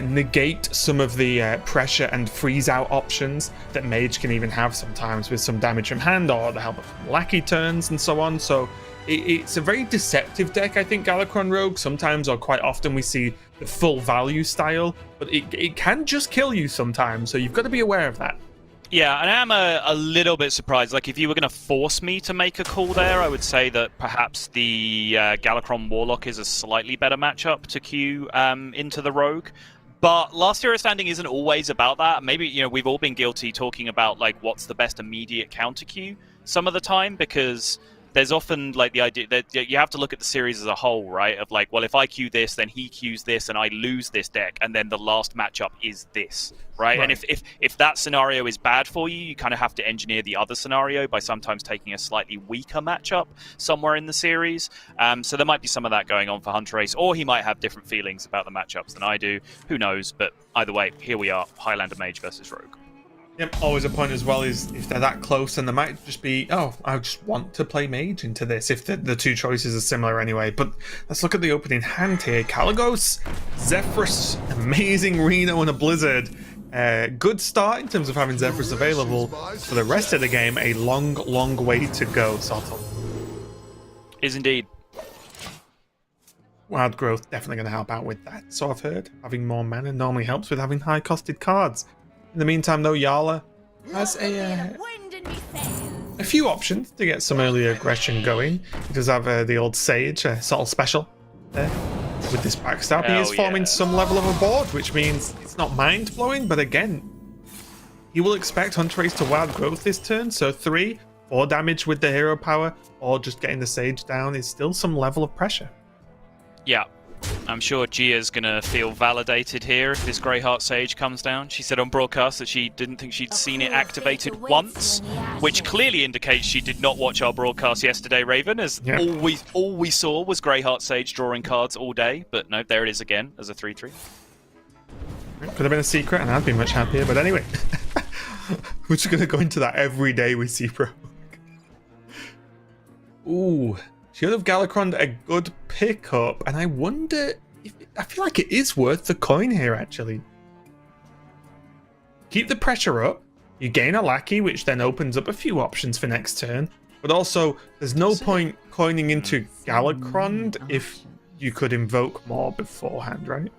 negate some of the pressure and freeze out options that Mage can even have sometimes with some damage from hand or the help of lackey turns and so on. So it's a very deceptive deck, I think, Galakron Rogue. Sometimes, or quite often, we see the full value style, but it can just kill you sometimes, so you've got to be aware of that. Yeah, and I'm a little bit surprised. Like, if you were going to force me to make a call there, I would say that perhaps the Galakron Warlock is a slightly better matchup to queue into the Rogue. But Last Hero Standing isn't always about that. Maybe, we've all been guilty talking about, like, what's the best immediate counter queue some of the time, because there's often, like, the idea that you have to look at the series as a whole, right? Of, like, well, if I queue this, then he queues this, and I lose this deck, and then the last matchup is this, right? And if that scenario is bad for you, you kind of have to engineer the other scenario by sometimes taking a slightly weaker matchup somewhere in the series. So there might be some of that going on for Hunterace, or he might have different feelings about the matchups than I do. Who knows? But either way, here we are, Highlander Mage versus Rogue. Yep, always a point as well is if they're that close, and they might just be, I just want to play Mage into this if the two choices are similar anyway. But let's look at the opening hand here. Kalagos, Zephyrus, amazing Reno and a Blizzard. Good start in terms of having Zephyrus available. For the rest of the game, a long, long way to go, Soto. Is indeed. Wild Growth definitely going to help out with that, so I've heard. Having more mana normally helps with having high-costed cards. In the meantime, though, Jarla has a few options to get some early aggression going. He does have the old Sage, subtle special there. With this backstab, he is forming some level of a board, which means it's not mind-blowing, but again, he will expect Hunterace to Wild Growth this turn, so 3, 4 damage with the hero power, or just getting the Sage down is still some level of pressure. Yeah. I'm sure Gia's going to feel validated here if this Greyheart Sage comes down. She said on broadcast that she didn't think she'd seen it activated once, which clearly indicates she did not watch our broadcast yesterday, Raven, as all we saw was Greyheart Sage drawing cards all day. But no, there it is again as a 3-3. Could have been a secret, and I'd be much happier. But anyway, we're just going to go into that every day we see Rogue. Ooh. Should have Galakron a good pickup, and I wonder if I feel like it is worth the coin here, actually. Keep the pressure up, you gain a lackey, which then opens up a few options for next turn, but also there's no point coining into Galakron if you could invoke more beforehand, right?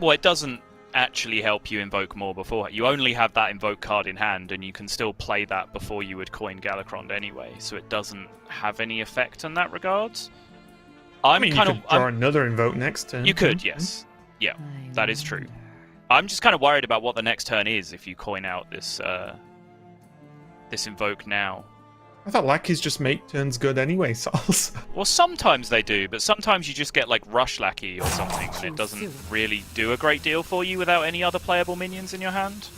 Well, it doesn't actually help you invoke more before. You only have that invoke card in hand, and you can still play that before you would coin Galakron anyway, so it doesn't have any effect in that regard. I mean, you could draw another invoke next turn. You could, yes. Yeah, that is true. I'm just kind of worried about what the next turn is if you coin out this this invoke now. I thought lackeys just make turns good anyway, Sauls. Well, sometimes they do, but sometimes you just get like Rush Lackey or something, and it doesn't really do a great deal for you without any other playable minions in your hand.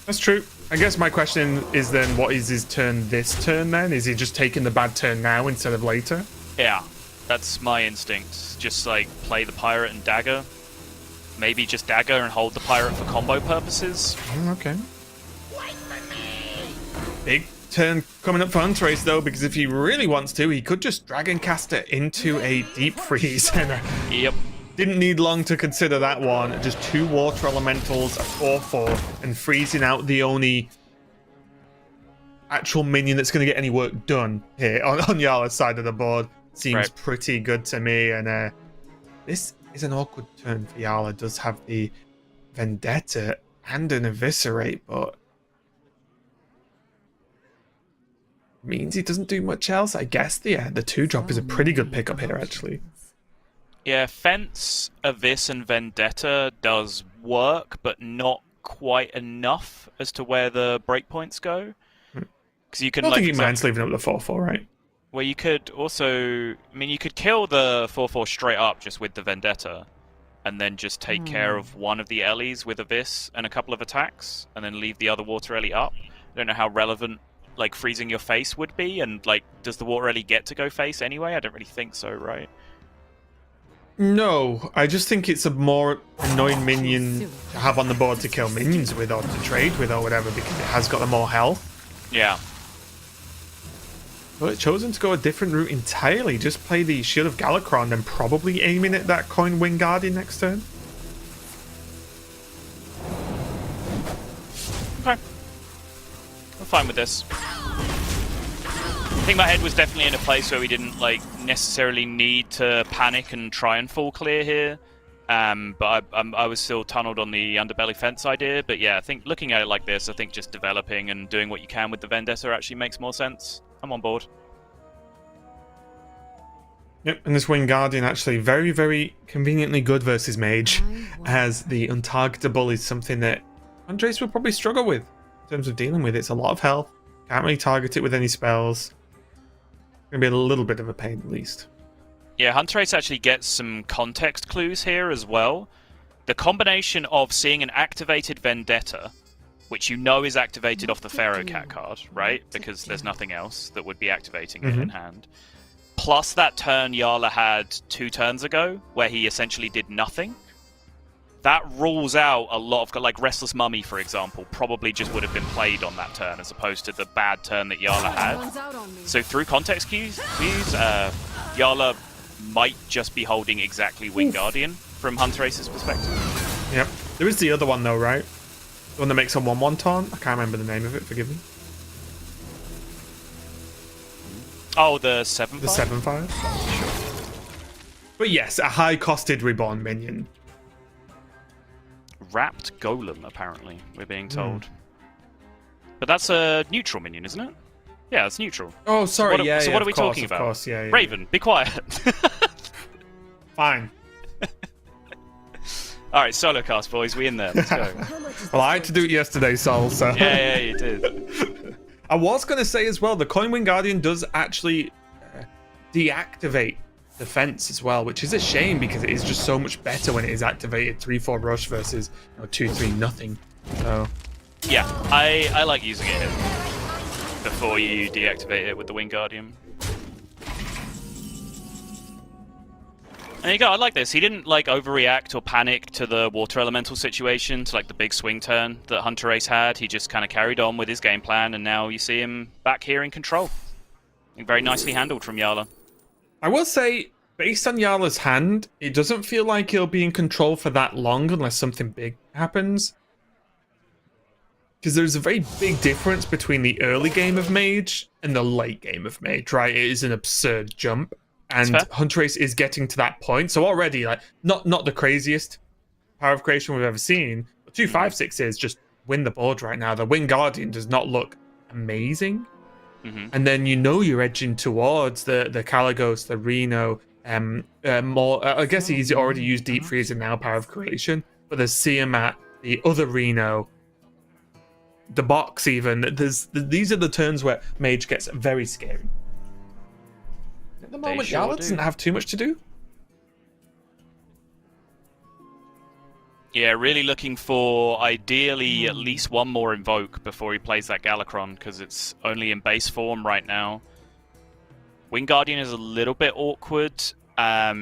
That's true. I guess my question is then, what is his turn this turn then? Is he just taking the bad turn now instead of later? Yeah, that's my instinct. Just like play the Pirate and Dagger. Maybe just Dagger and hold the Pirate for combo purposes. Okay. Big turn coming up for Hunterace though, because if he really wants to, he could just Dragon Caster into a Deep Freeze. Yep. Didn't need long to consider that one. Just 2 Water Elementals, a 4/4, and freezing out the only actual minion that's going to get any work done here on Jarla's side of the board. Seems pretty good to me, and this is an awkward turn for Jarla. Does have the Vendetta and an Eviscerate, but means he doesn't do much else. I guess the 2-drop is a pretty good pickup here, actually. Yeah, Fence, Avis, and Vendetta does work, but not quite enough as to where the breakpoints go. Because you can, I don't think he minds leaving up the 4/4, right? Well, you could also, I mean, you could kill the 4/4 straight up just with the Vendetta, and then just take care of one of the Ellies with Abyss and a couple of attacks, and then leave the other Water Ellie up. I don't know how relevant like freezing your face would be, and like does the water really get to go face anyway? I don't really think so, right? No, I just think it's a more annoying minion to have on the board to kill minions with or to trade with or whatever because it has got the more health. Yeah. Well, it's chosen to go a different route entirely. Just play the Shield of Galakron and probably aiming at that coin Wing Guardian next turn. Okay. I'm fine with this. I think my head was definitely in a place where we didn't like necessarily need to panic and try and fall clear here. But I was still tunneled on the underbelly fence idea. But yeah, I think looking at it like this, I think just developing and doing what you can with the Vendetta actually makes more sense. I'm on board. Yep, and this Wing Guardian actually very, very conveniently good versus Mage, as the untargetable is something that Hunterace will probably struggle with in terms of dealing with. It's a lot of health, can't really target it with any spells. Gonna be a little bit of a pain at least. Yeah, Hunterace actually gets some context clues here as well. The combination of seeing an activated Vendetta, which you know is activated off the Pharaoh Cat card, right? Because there's nothing else that would be activating it in hand. Plus that turn Jarla had 2 turns ago, where he essentially did nothing. That rules out a lot of, like Restless Mummy, for example, probably just would have been played on that turn as opposed to the bad turn that Jarla had. So through context cues, Jarla might just be holding exactly Wing Guardian from Hunterace's perspective. Yep. There is the other one though, right? The one that makes a 1/1 taunt. I can't remember the name of it, forgive me. Oh, the 7/5? The 7/5? But yes, a high-costed Reborn minion. Wrapped Golem, apparently, we're being told. But that's a neutral minion, isn't it? Yeah, it's neutral. Oh, sorry, So what are we talking of about? course, yeah. Raven, be quiet. Fine. Alright, solo cast, boys, we in there. Let's go. Well, I had to do it yesterday, Sol, so... Yeah, you did. I was going to say as well, the Coin Wing Guardian does actually deactivate the fence as well, which is a shame because it is just so much better when it is activated 3-4 rush versus 2-3 nothing. So Yeah, I like using it before you deactivate it with the Wing Guardian. There you go, I like this. He didn't like overreact or panic to the water elemental situation, to like the big swing turn that Hunterace had. He just kind of carried on with his game plan, and now you see him back here in control. Very nicely handled from Jarla. I will say, based on Jarla's hand, it doesn't feel like he'll be in control for that long unless something big happens. Because there's a very big difference between the early game of Mage and the late game of Mage, right? It is an absurd jump. And Hunterace is getting to that point. So already, like, not the craziest power of creation we've ever seen. But 2-5-6 is just win the board right now. The Wing Guardian does not look amazing. And then you know you're edging towards the Kalagos, the Reno, more. I guess he's already used Deep Freeze now, power of creation. But there's Siamat, the other Reno, the box even. These are the turns where Mage gets very scary. At the moment, Jarla doesn't have too much to do. Yeah, really looking for ideally at least one more Invoke before he plays that Galakron, because it's only in base form right now. Wing Guardian is a little bit awkward,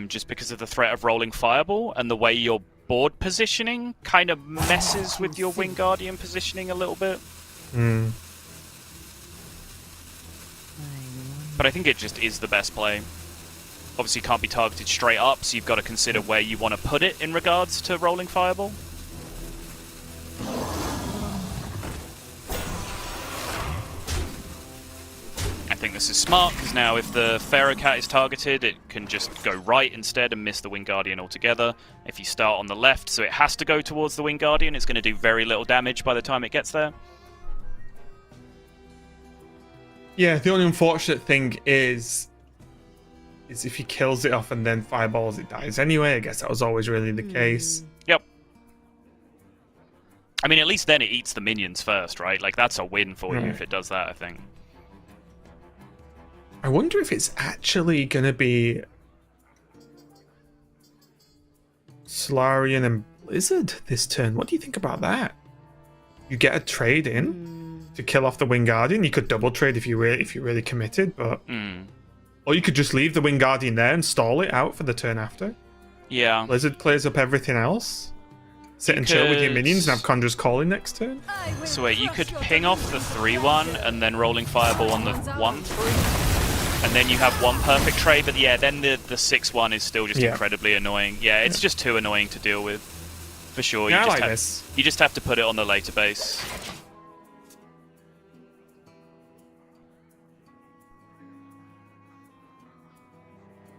just because of the threat of rolling Fireball, and the way your board positioning kind of messes with your Wing Guardian positioning a little bit. But I think it just is the best play. Obviously can't be targeted straight up, so you've got to consider where you want to put it in regards to rolling Fireball. I think this is smart, because now if the Pharaoh Cat is targeted, it can just go right instead and miss the Wing Guardian altogether. If you start on the left, so it has to go towards the Wing Guardian, it's going to do very little damage by the time it gets there. Yeah, the only unfortunate thing is if he kills it off and then fireballs, it dies anyway. I guess that was always really the case. Yep. I mean, at least then it eats the minions first, right? Like, that's a win for you if it does that, I think. I wonder if it's actually going to be Solarian and Blizzard this turn. What do you think about that? You get a trade in? to kill off the Wingardium. You could double trade if you're really committed, but or you could just leave the Wingardium there and stall it out for the turn after. Yeah. Blizzard clears up everything else. Sit and chill with your minions and have Conjurer's Calling next turn. So wait, you could ping off the 3/1 and then rolling Fireball on the 1/3, and then you have one perfect trade. But yeah, then the 6/1 is still just incredibly annoying. Yeah, it's just too annoying to deal with, for sure. Yeah, I like this. You just have to put it on the later base.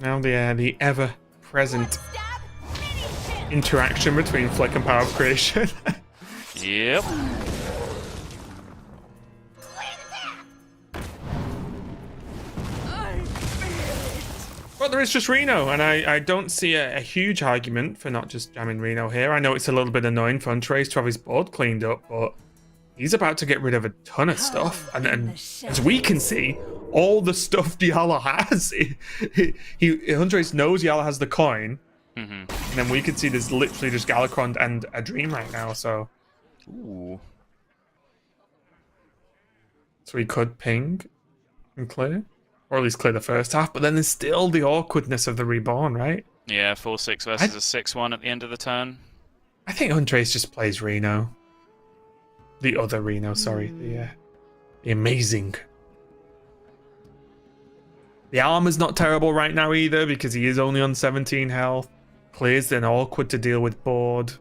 Now the ever-present interaction between Flick and Power of Creation. Yep. But there is just Reno, and I don't see a huge argument for not just jamming Reno here. I know it's a little bit annoying for Hunterace to have his board cleaned up, but he's about to get rid of a ton of stuff. And as we can see, all the stuff Jarla has, Hunterace knows Jarla has the coin, and then we can see there's literally just Galakrond and a Dream right now, so... Ooh. So he could ping and clear, or at least clear the first half, but then there's still the awkwardness of the Reborn, right? Yeah, 4/6 versus a 6/1 at the end of the turn. I think Hunterace just plays Reno. The other Reno, sorry. The amazing. The armor's not terrible right now either, because he is only on 17 health. Clear's then awkward to deal with board.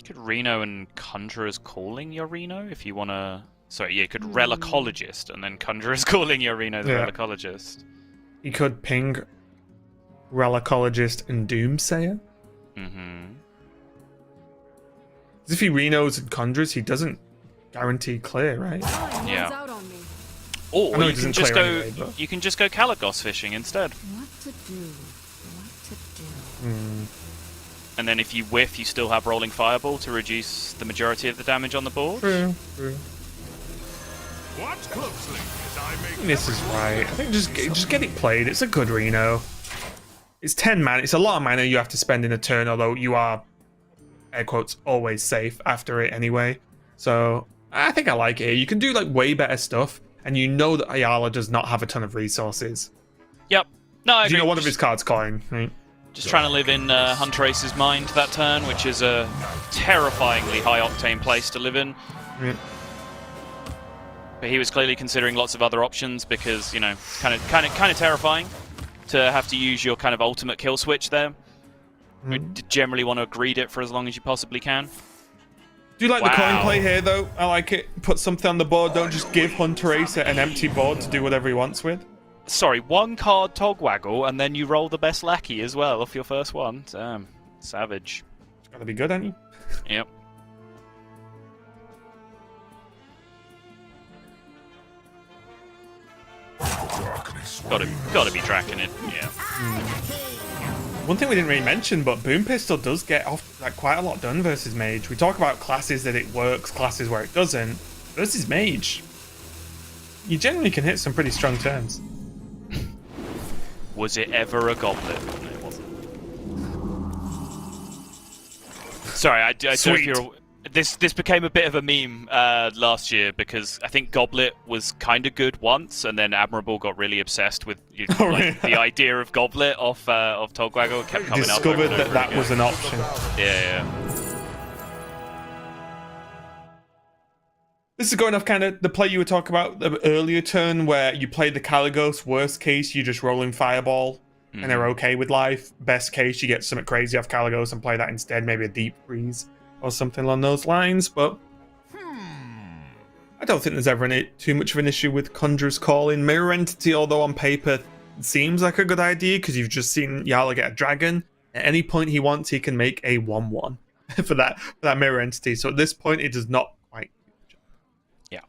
Could Reno and Conjurer's Calling your Reno if you want to... Sorry, yeah, you could Relicologist and then Conjurer's Calling your Reno the Relicologist. He could ping Relicologist and Doomsayer. If he Renos and Conjures, he doesn't guarantee clear, right? Yeah. Or you you can just go you can just go Kalagos fishing instead. What to do? And then if you whiff, you still have Rolling Fireball to reduce the majority of the damage on the board. True. Watch closely as I make This is right. I think just get it played. It's a good Reno. It's 10 mana. It's a lot of mana you have to spend in a turn, although you are, air quotes, always safe after it anyway. So I think I like it. You can do like way better stuff, and you know that Jarla does not have a ton of resources. Yep. No, I agree. You know one of his cards coin, right? Just trying to live in Hunterace's mind that turn, which is a terrifyingly high-octane place to live in. Yeah. But he was clearly considering lots of other options because, you know, kind of terrifying to have to use your kind of ultimate kill switch there. You generally want to greed it for as long as you possibly can. Do you like the coin play here, though? I like it. Put something on the board. Don't just give Hunterace an empty board to do whatever he wants with. Sorry, one card Togwaggle, and then you roll the best lackey as well off your first one. Damn. Savage. It's got to be good, ain't he? Yep. Gotta be tracking it, yeah. One thing we didn't really mention, but Boom Pistol does get off like quite a lot done versus Mage. We talk about classes that it works, classes where it doesn't. Versus Mage, you generally can hit some pretty strong turns. Was it ever a goblet? No, it wasn't. Sorry, I don't know if you're... This became a bit of a meme last year because I think Goblet was kind of good once, and then Admirable got really obsessed with the idea of Goblet of Togwaggle. Kept coming up. Discovered that was an option. Yeah. This is going off kind of the play you were talking about the earlier turn, where you play the Kalagos. Worst case, you just roll in Fireball, and they're okay with life. Best case, you get something crazy off Kalagos and play that instead, maybe a Deep Freeze or something along those lines, but I don't think there's ever too much of an issue with Conjurer's Calling. Mirror Entity, although on paper seems like a good idea because you've just seen Jarla get a dragon. At any point he wants, he can make a 1/1 for that Mirror Entity. So at this point, it does not quite do the job.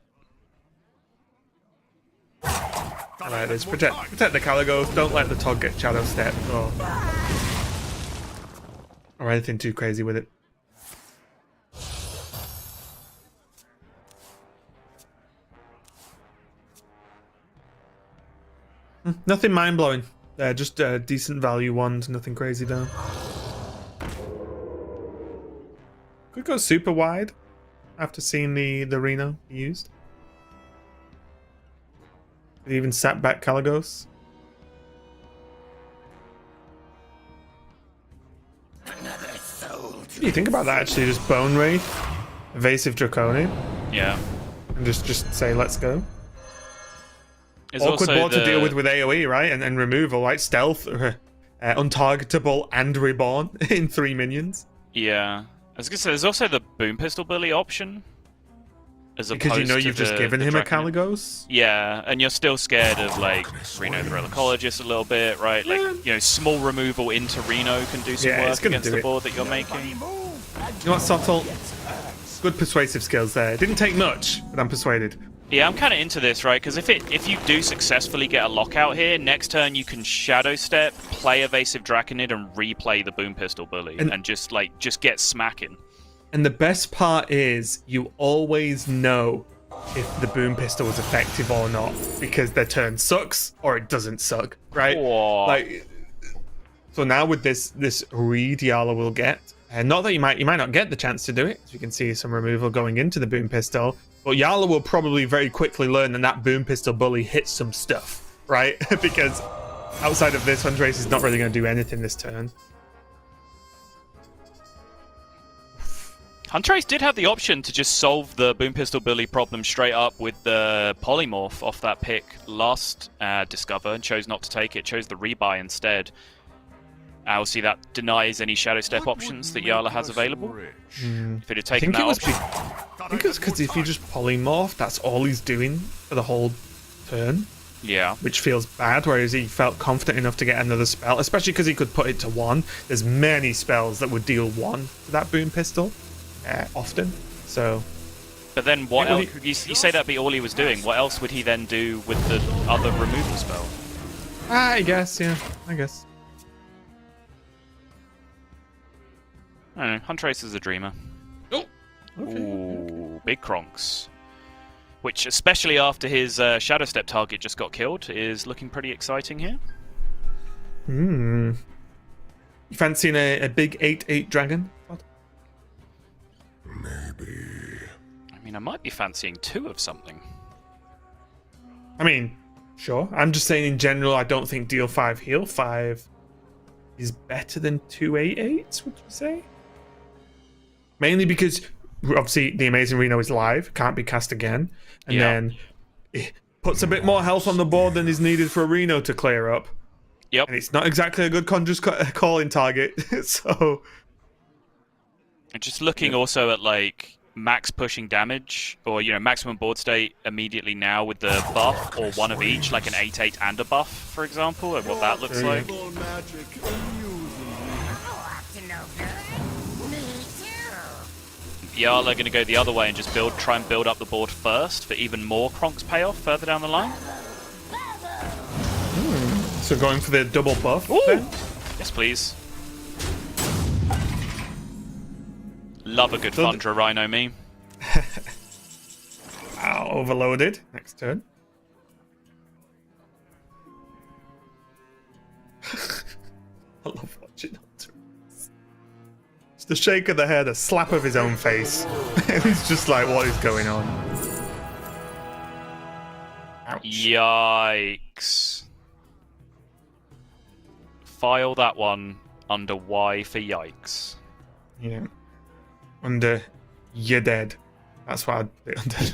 Yeah. Alright, let's protect the Kalagos. Don't let the Tog get Shadow Step or anything too crazy with it. Nothing mind-blowing. Just decent value ones, nothing crazy though. Could go super wide after seeing the Reno he used. Could even sat back Kaligos. What do you think about that actually? Just Bone Wraith, Evasive Draconian, Yeah. and just say let's go. There's Awkward also board to deal with AoE, right? And removal, like stealth, untargetable and reborn in 3 minions. Yeah. I was gonna say there's also the Boom Pistol Bully option. As Because you know opposed to you've just given the him a Draconid. Kaligos. Yeah, and you're still scared of like Reno the Relicologist a little bit, right? Like, you know, small removal into Reno can do some Yeah, it's work gonna against do the it. board that you're making. You know what, Subtle? Good persuasive skills there. It didn't take much, but I'm persuaded. Yeah, I'm kind of into this, right? Because if you do successfully get a lockout here, next turn you can Shadow Step, play Evasive Draconid, and replay the Boom Pistol Bully, and just get smacking. And the best part is you always know if the Boom Pistol was effective or not, because their turn sucks or it doesn't suck, right? Whoa. Like, so now with this read Jarla will get, and not that you might not get the chance to do it, as you can see some removal going into the Boom Pistol, but Jarla will probably very quickly learn that Boom Pistol Bully hits some stuff, right? Because outside of this, Hunterace is not really going to do anything this turn. Hunterace did have the option to just solve the Boom Pistol Bully problem straight up with the Polymorph off that pick last Discover, and chose not to take it, chose the rebuy instead. Obviously that denies any Shadow Step options that Jarla has available. If it had taken that option... I think it's because if you just polymorph, that's all he's doing for the whole turn, Yeah. which feels bad, whereas he felt confident enough to get another spell, especially because he could put it to 1. There's many spells that would deal 1 to that Boom Pistol, often, so... But then what Well, else? You say that'd be all he was doing. What else would he then do with the other removal spell? I guess, yeah, I guess. I don't know. Hunterace is a dreamer. Oh! Ooh, big Kronks. Which, especially after his Shadow Step target just got killed, is looking pretty exciting here. You fancying a big 8/8 dragon? I mean, I might be fancying 2 of something. I mean, sure. I'm just saying in general, I don't think deal 5, heal 5 is better than 2 8/8s, would you say? Mainly because, obviously, the Amazing Reno is live, can't be cast again. And then it puts a bit more health on the board than is needed for a Reno to clear up. Yep. And it's not exactly a good Conjurer's calling target, so... And just looking also at, like, max pushing damage, or, you know, maximum board state immediately now with the buff, or one of each, like an 8/8 and a buff, for example, and what that looks like. Jarla going to go the other way and just try and build up the board first for even more Kronks payoff further down the line. So going for the double buff. Ooh. Then? Yes, please. Love a good Thundra Rhino meme. Wow, overloaded. Next turn. I love watching Hunterace. It's the shake of the head, a slap of his own face. And he's just like, what is going on? Ouch. Yikes. File that one under Y for yikes. Yeah. Under you're dead. That's what I'd put it under.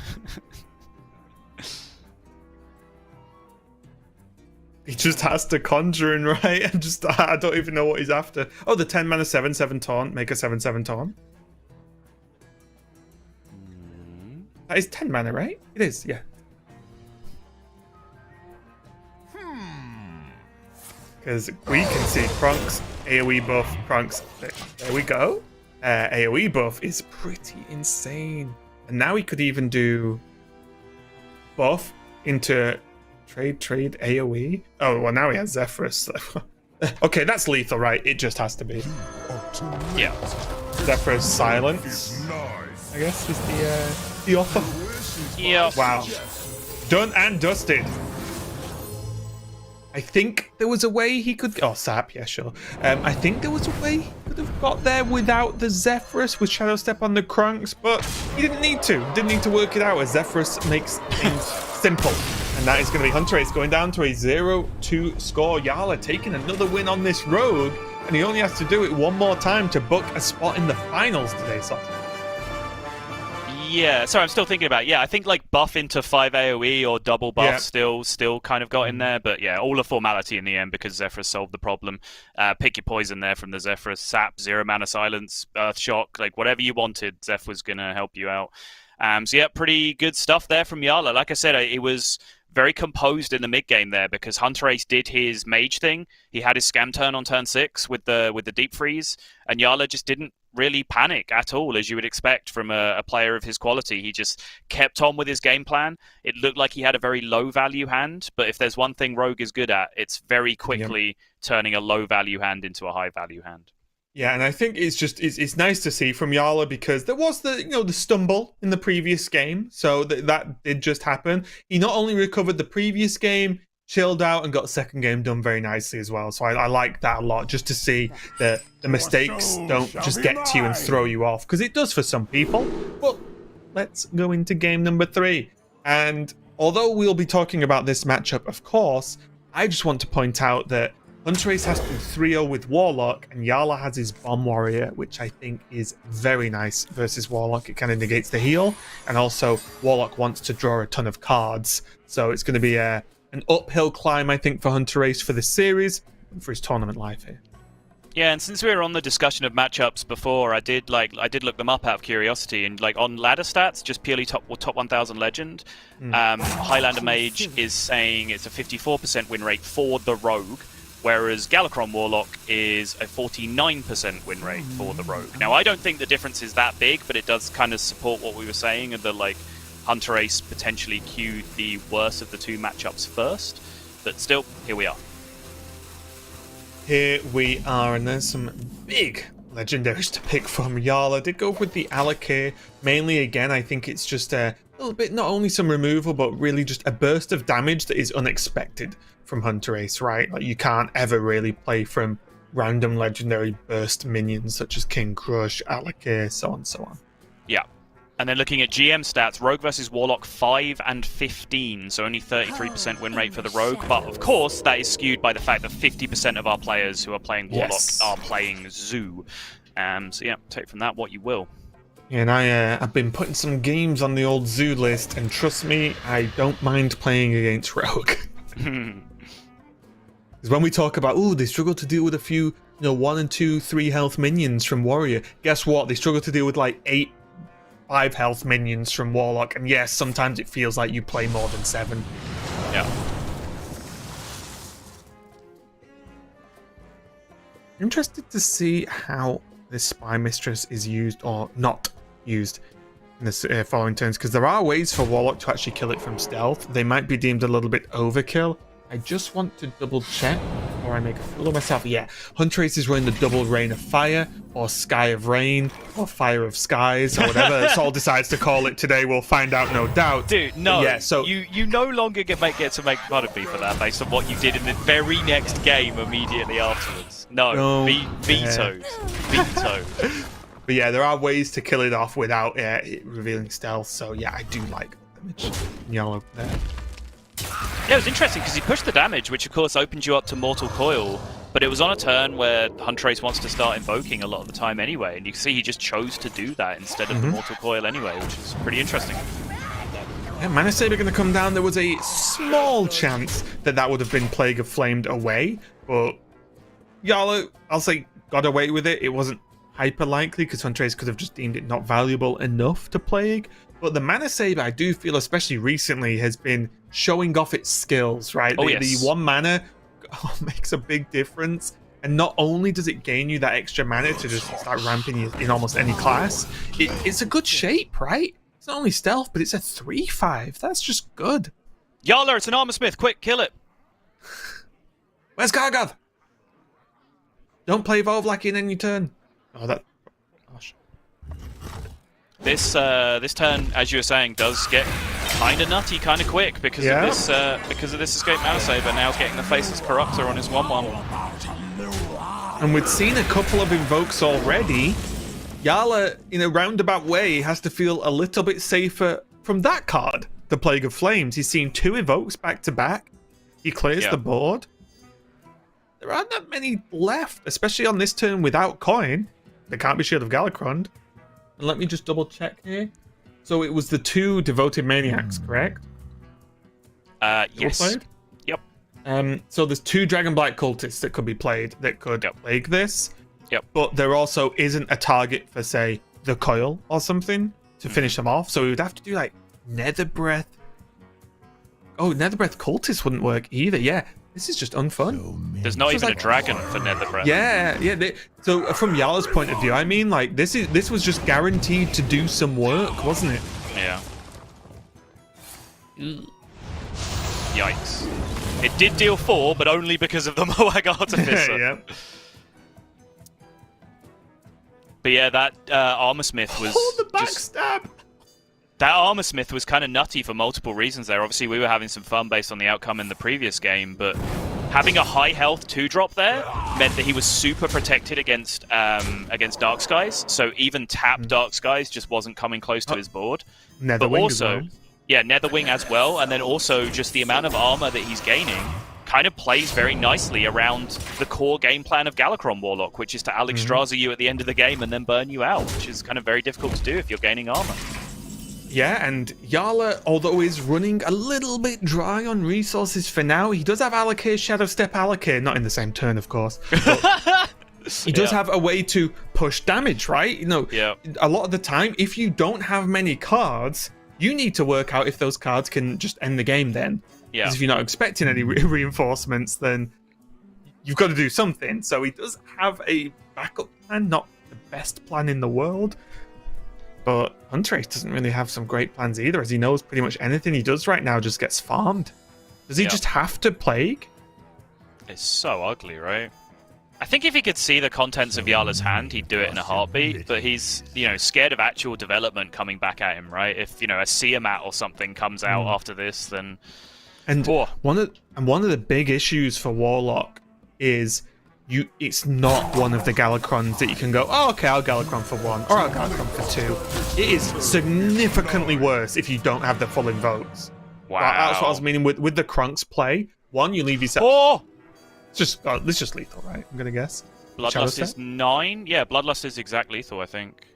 He just has to Conjuring, right? And just, I don't even know what he's after. Oh, the 10 mana 7/7 taunt. Make a 7/7 taunt. That is 10 mana, right? It is, yeah. Because we can see Kronks, AoE buff, Kronks. There we go. AoE buff is pretty insane. And now he could even do buff into trade AoE. Oh, well, now he has Zephyrus. Okay, that's lethal, right? It just has to be. Yeah. Zephyrus Silence, I guess, is the offer. Yeah. Wow. Done and dusted. I think there was a way he could... Oh, Sap, yeah, sure. I think there was a way he could have got there without the Zephyrus with Shadow Step on the Krunks, but he didn't need to. Didn't need to work it out, as Zephyrus makes things simple. And that is going to be Hunterace going down to a 0-2 score. Jarla taking another win on this rogue, and he only has to do it one more time to book a spot in the finals today, so... Yeah, sorry, I'm still thinking about it. Yeah, I think like buff into 5 AoE or double buff still kind of got in there. But yeah, all a formality in the end because Zephyrus solved the problem. Pick your poison there from the Zephyrus. Sap, 0 mana silence, Earth Shock, like whatever you wanted, Zeph was going to help you out. So yeah, pretty good stuff there from Jarla. Like I said, it was very composed in the mid game there because Hunterace did his mage thing. He had his scam turn on turn 6 with the deep freeze, and Jarla just didn't really panic at all, as you would expect from a player of his quality. He just kept on with his game plan. It looked like he had a very low value hand, but if there's one thing Rogue is good at, it's very quickly turning a low value hand into a high value hand. Yeah, and I think it's nice to see from Jarla because there was the stumble in the previous game, so that did just happen. He not only recovered the previous game, chilled out, and got the second game done very nicely as well. So I like that a lot, just to see that the mistakes don't just get to you and throw you off, because it does for some people. But let's go into game number 3. And although we'll be talking about this matchup, of course, I just want to point out that Hunterace has to 3-0 with Warlock, and Jarla has his Bomb Warrior, which I think is very nice versus Warlock. It kind of negates the heal, and also Warlock wants to draw a ton of cards. So it's going to be an uphill climb, I think, for Hunterace for this series and for his tournament life here. Yeah, and since we were on the discussion of matchups before, I did look them up out of curiosity, and like on ladder stats, just purely top 1000 legend, Highlander Mage is saying it's a 54% win rate for the Rogue, whereas Galakron Warlock is a 49% win rate for the Rogue. Now, I don't think the difference is that big, but it does kind of support what we were saying, of the like Hunterace potentially queued the worst of the two matchups first. But still, here we are. Here we are, and there's some big legendaries to pick from. Jarla did go with the Alec here. Mainly, again, I think it's just a little bit, not only some removal, but really just a burst of damage that is unexpected from Hunterace, right? Like, you can't ever really play from random legendary burst minions such as King Crush, Alakir, so on and so on. Yeah. And then looking at GM stats, Rogue versus Warlock 5 and 15, so only 33% win rate for the Rogue. But of course, that is skewed by the fact that 50% of our players who are playing Warlock are playing Zoo. So yeah, take from that what you will. Yeah, and I've been putting some games on the old Zoo list, and trust me, I don't mind playing against Rogue. Because when we talk about, they struggle to deal with a few, 1 and 2, 3 health minions from Warrior. Guess what? They struggle to deal with like 8, 5 health minions from Warlock. And yes, sometimes it feels like you play more than 7. Yeah. Interested to see how this Spy Mistress is used or not used in this following turns, because there are ways for Warlock to actually kill it from stealth. They might be deemed a little bit overkill. I just want to double check before I make a fool of myself. Yeah, Hunterace is running the double Rain of Fire, or Sky of Rain, or Fire of Skies, or whatever Sol decides to call it today. We'll find out, no doubt. Dude, no. Yeah, so you no longer get to make fun of me for that based on what you did in the very next game immediately afterwards. No, vetoed. Vetoed. But yeah, there are ways to kill it off without it revealing stealth. So yeah, I do like damage yellow there. Yeah, it was interesting because he pushed the damage, which of course opens you up to Mortal Coil, but it was on a turn where Hunterace wants to start invoking a lot of the time anyway, and you can see he just chose to do that instead of the Mortal Coil anyway, which is pretty interesting. Yeah, Mana Saber going to come down. There was a small chance that would have been Plague of Flamed away, but Jarla, I'll say, got away with it. It wasn't hyper likely because Hunterace could have just deemed it not valuable enough to Plague. But the Mana Saber, I do feel, especially recently, has been showing off its skills, right? The 1 mana makes a big difference. And not only does it gain you that extra mana to just start ramping you in almost any class, it's a good shape, right? It's not only stealth, but it's a 3/5. That's just good. Jarla, it's an Armor Smith. Quick, kill it. Where's Gargath? Don't play Volvlak in any turn. Oh, that... Gosh. This turn, as you were saying, does get kind of nutty, kind of quick because of this escape mana saver. Now getting the Faceless Corruptor on his 1/1. And we've seen a couple of invokes already. Jarla, in a roundabout way, has to feel a little bit safer from that card, the Plague of Flames. He's seen 2 invokes back to back. He clears the board. There aren't that many left, especially on this turn without coin. There can't be Shield of Galakron. And let me just double check here. So it was the 2 Devoted Maniacs, correct? Yes. Played? Yep. So there's 2 Dragonblight Cultists that could be played that could plague this. Yep. But there also isn't a target for, say, the Coil or something to finish them off. So we would have to do like Nether Breath. Oh, Nether Breath Cultist wouldn't work either. Yeah, this is just unfun. There's not even a dragon for Nether Breath. Yeah. So from Jarla's point of view, I mean, like this was just guaranteed to do some work, wasn't it? Yeah. Yikes. It did deal 4, but only because of the Moag Artificer. Yeah. But yeah, that Armor Smith was the backstab. That Armor Smith was kind of nutty for multiple reasons there. Obviously, we were having some fun based on the outcome in the previous game, but having a high health 2-drop there meant that he was super protected against Dark Skies. So even tapped Dark Skies just wasn't coming close to his board. Netherwing as well. Yeah, Netherwing as well, and then also just the amount of armor that he's gaining kind of plays very nicely around the core game plan of Galakron Warlock, which is to Alexstrasza you at the end of the game and then burn you out, which is kind of very difficult to do if you're gaining armor. Yeah, and Jarla, although he's running a little bit dry on resources for now, he does have Allocate, Shadow Step Allocate, not in the same turn, of course. He does have a way to push damage, right? You know, a lot of the time, if you don't have many cards, you need to work out if those cards can just end the game then. Yeah. Because if you're not expecting any reinforcements, then you've got to do something. So he does have a backup plan, not the best plan in the world. But Hunterace doesn't really have some great plans either, as he knows pretty much anything he does right now just gets farmed. Does he just have to Plague? It's so ugly, right? I think if he could see the contents of Jarla's hand, he'd do it in a heartbeat, but he's, scared of actual development coming back at him, right? If, a Siamat or something comes out after this, then... And one of the big issues for Warlock is it's not one of the Galakrons that you can go, oh, okay, I'll Galakron for 1, or I'll Galakron for 2. It is significantly worse if you don't have the full invokes. Wow. That's what I was meaning with the Krunks play. 1, you leave yourself... Oh! It's just lethal, right? I'm gonna guess. Bloodlust is 9? Yeah, Bloodlust is exact lethal, I think.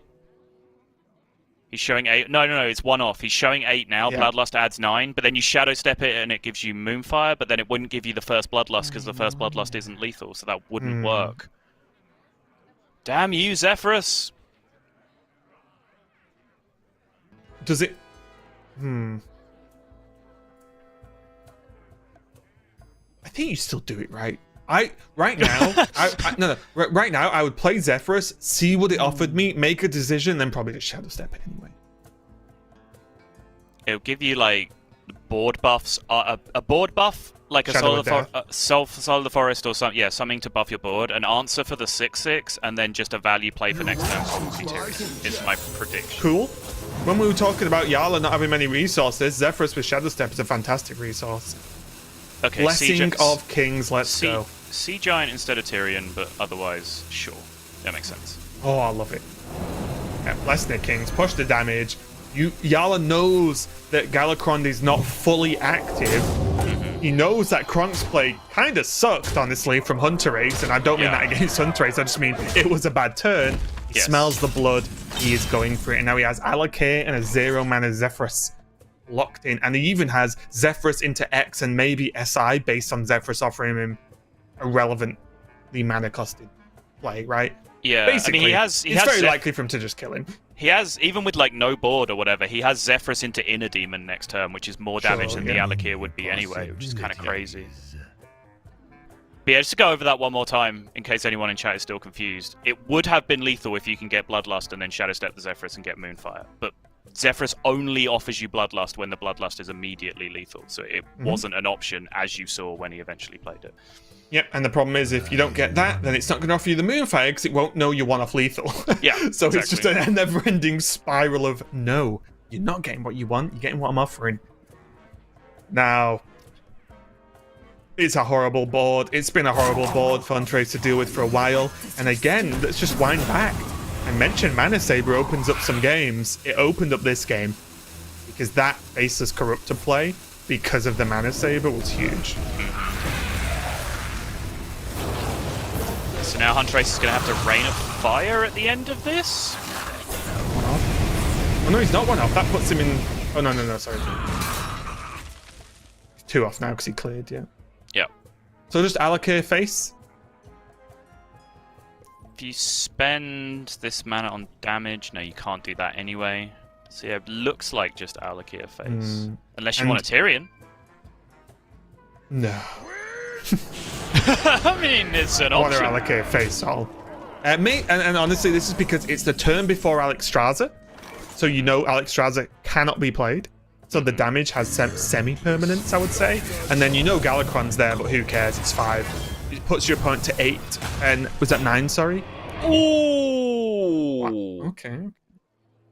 He's showing 8. No, it's 1 off. He's showing 8 now. Yeah. Bloodlust adds 9, but then you Shadow Step it and it gives you Moonfire, but then it wouldn't give you the first Bloodlust because the first Bloodlust isn't lethal, so that wouldn't work. Damn you, Zephyrus! Does it... I think you still do it right. Right now I would play Zephyrus, see what it offered me, make a decision, then probably just Shadow Step it anyway. It'll give you like board buffs, a board buff, like a Soul of the Forest or something. Yeah, something to buff your board. An answer for the 6/6, and then just a value play for next turn. Is my prediction. Cool. When we were talking about Jarla not having many resources, Zephyrus with Shadow Step is a fantastic resource. Okay, Blessing of Kings, let's go. Sea Giant instead of Tyrion, but otherwise, sure. That makes sense. Oh, I love it. Yeah, Blessing of Kings, push the damage. Jarla knows that Galakron is not fully active. He knows that Krunk's play kind of sucked, honestly, from Hunterace, and I don't mean that against Hunterace, I just mean it was a bad turn. He smells the blood, he is going for it, and now he has Allocate and a 0-mana Zephyrus locked in, and he even has Zephyrus into X and maybe SI based on Zephyrus offering him a relevantly mana costed play, right? Yeah, basically, I mean, it's very likely for him to just kill him. He has, even with like no board or whatever, he has Zephyrus into Inner Demon next turn, which is more damage than the Allocate would be anyway, which is kind of crazy. But yeah, just to go over that one more time, in case anyone in chat is still confused, it would have been lethal if you can get Bloodlust and then Shadow Step the Zephyrus and get Moonfire, but Zephyrus only offers you Bloodlust when the Bloodlust is immediately lethal, so it wasn't an option, as you saw when he eventually played it. Yep, and the problem is if you don't get that, then it's not going to offer you the Moonfire because it won't know you're one-off lethal. Yeah, so exactly. It's just a never-ending spiral of, no, you're not getting what you want, you're getting what I'm offering. Now, it's a horrible board. It's been a horrible board for Hunterace to deal with for a while. And again, let's just wind back. I mentioned Mana Saber opens up some games. It opened up this game because that Faceless Corruptor play, because of the Mana Saber, was huge. So now Hunterace is going to have to Rain of Fire at the end of this? Oh no, he's not one off. That puts him in... Oh no, sorry. He's 2 off now because he cleared, yeah. Yep. So just allocate face. If you spend this mana on damage, no, you can't do that anyway. So yeah, it looks like just allocate a face. Unless you want a Tyrion. No. I mean, it's an I want to option. allocate face all. And honestly, this is because it's the turn before Alexstrasza. So you know Alexstrasza cannot be played. So the damage has semi-permanence, I would say. And then you know Galakron's there, but who cares? It's 5. It puts your opponent to 8. And was that 9, sorry? Ooh. Wow. Okay.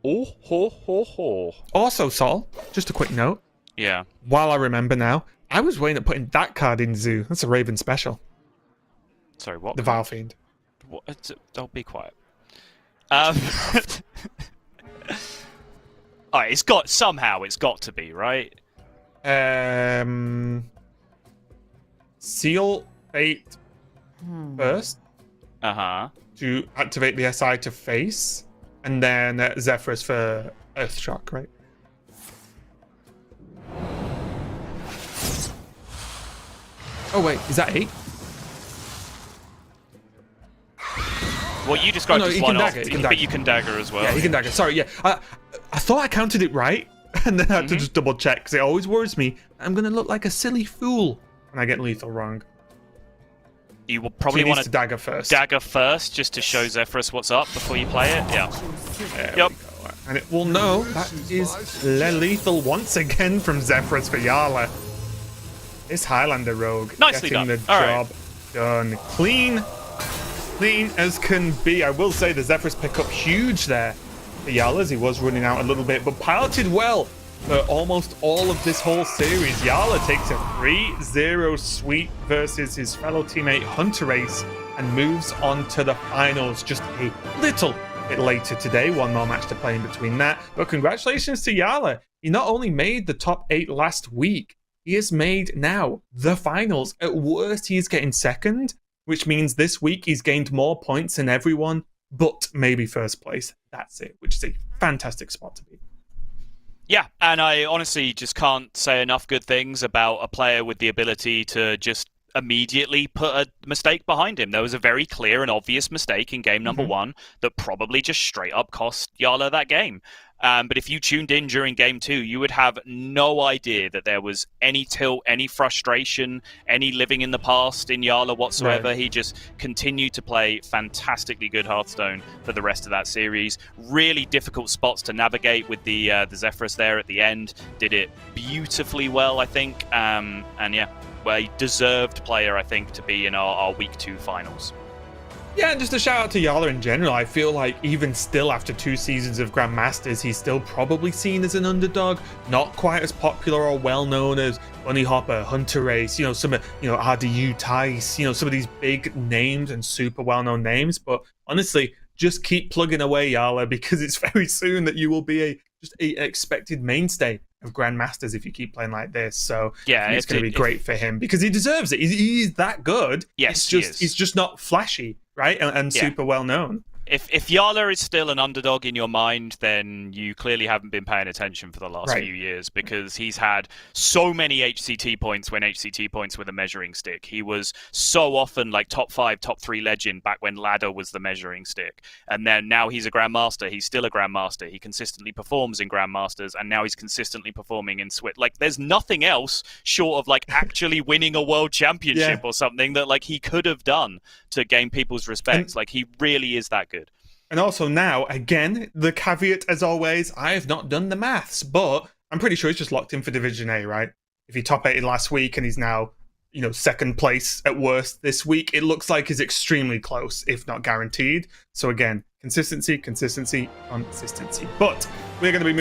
Oh, ho, ho, ho. Also, Sol, just a quick note. Yeah. While I remember now, I was waiting at putting that card in Zoo. That's a Raven special. Sorry, what? The Vile Fiend. What? Don't be quiet. Alright, it's got to be, right? Seal Fate first Uh-huh. to activate the SI to face, and then Zephyrus for Earthshock, right? Oh wait, is that 8? Well, you described Oh, no, as you one can off, dagger, you can but dagger. you can dagger as well. Yeah, you can dagger. Sorry, yeah. I thought I counted it right, and then I had to just double check, because it always worries me. I'm going to look like a silly fool when I get lethal wrong. You will So probably he want needs to to dagger first. dagger first, just to show Zephyrus what's up before you play it. Yeah. There Yep. we go. And it will know that is lethal once again from Zephyrus for Jarla. This Highlander rogue Nicely getting done. the All job done. Clean as can be. I will say the Zephyrus pickup huge there for Jarla, as he was running out a little bit, but piloted well for almost all of this whole series. Jarla takes a 3-0 sweep versus his fellow teammate Hunterace and moves on to the finals just a little bit later today. One more match to play in between that. But congratulations to Jarla. He not only made the top 8 last week, he has made now the finals. At worst, he's getting second, which means this week he's gained more points than everyone, but maybe first place. That's it, which is a fantastic spot to be. Yeah, and I honestly just can't say enough good things about a player with the ability to just immediately put a mistake behind him. There was a very clear and obvious mistake in game number 1 that probably just straight up cost Jarla that game. But if you tuned in during game 2, you would have no idea that there was any tilt, any frustration, any living in the past in Jarla whatsoever. Right. He just continued to play fantastically good Hearthstone for the rest of that series. Really difficult spots to navigate with the Zephyrus there at the end. Did it beautifully well, I think. And yeah, well, a deserved player, I think, to be in our week 2 finals. Yeah, and just a shout out to Jarla in general. I feel like even still after 2 seasons of Grandmasters, he's still probably seen as an underdog, not quite as popular or well known as Bunny Hopper, Hunterace, some RDU, Tice, some of these big names and super well known names. But honestly, just keep plugging away, Jarla, because it's very soon that you will be just an expected mainstay of Grandmasters if you keep playing like this. So yeah, it's going to be great for him because he deserves it. He's that good. Yes, he's just not flashy. Right, and super well known. If Jarla is still an underdog in your mind, then you clearly haven't been paying attention for the last few years, because he's had so many HCT points when HCT points were the measuring stick. He was so often like top 5, top 3 legend back when ladder was the measuring stick. And then now he's a Grandmaster. He's still a Grandmaster. He consistently performs in Grandmasters, and now he's consistently performing in Swit. Like, there's nothing else short of like actually winning a world championship or something that like he could have done to gain people's respect. Like, he really is that good. And also now, again, the caveat as always, I have not done the maths, but I'm pretty sure he's just locked in for Division A, right? If he top 8'd last week and he's now, second place at worst this week, it looks like he's extremely close, if not guaranteed. So again, consistency. But we're going to be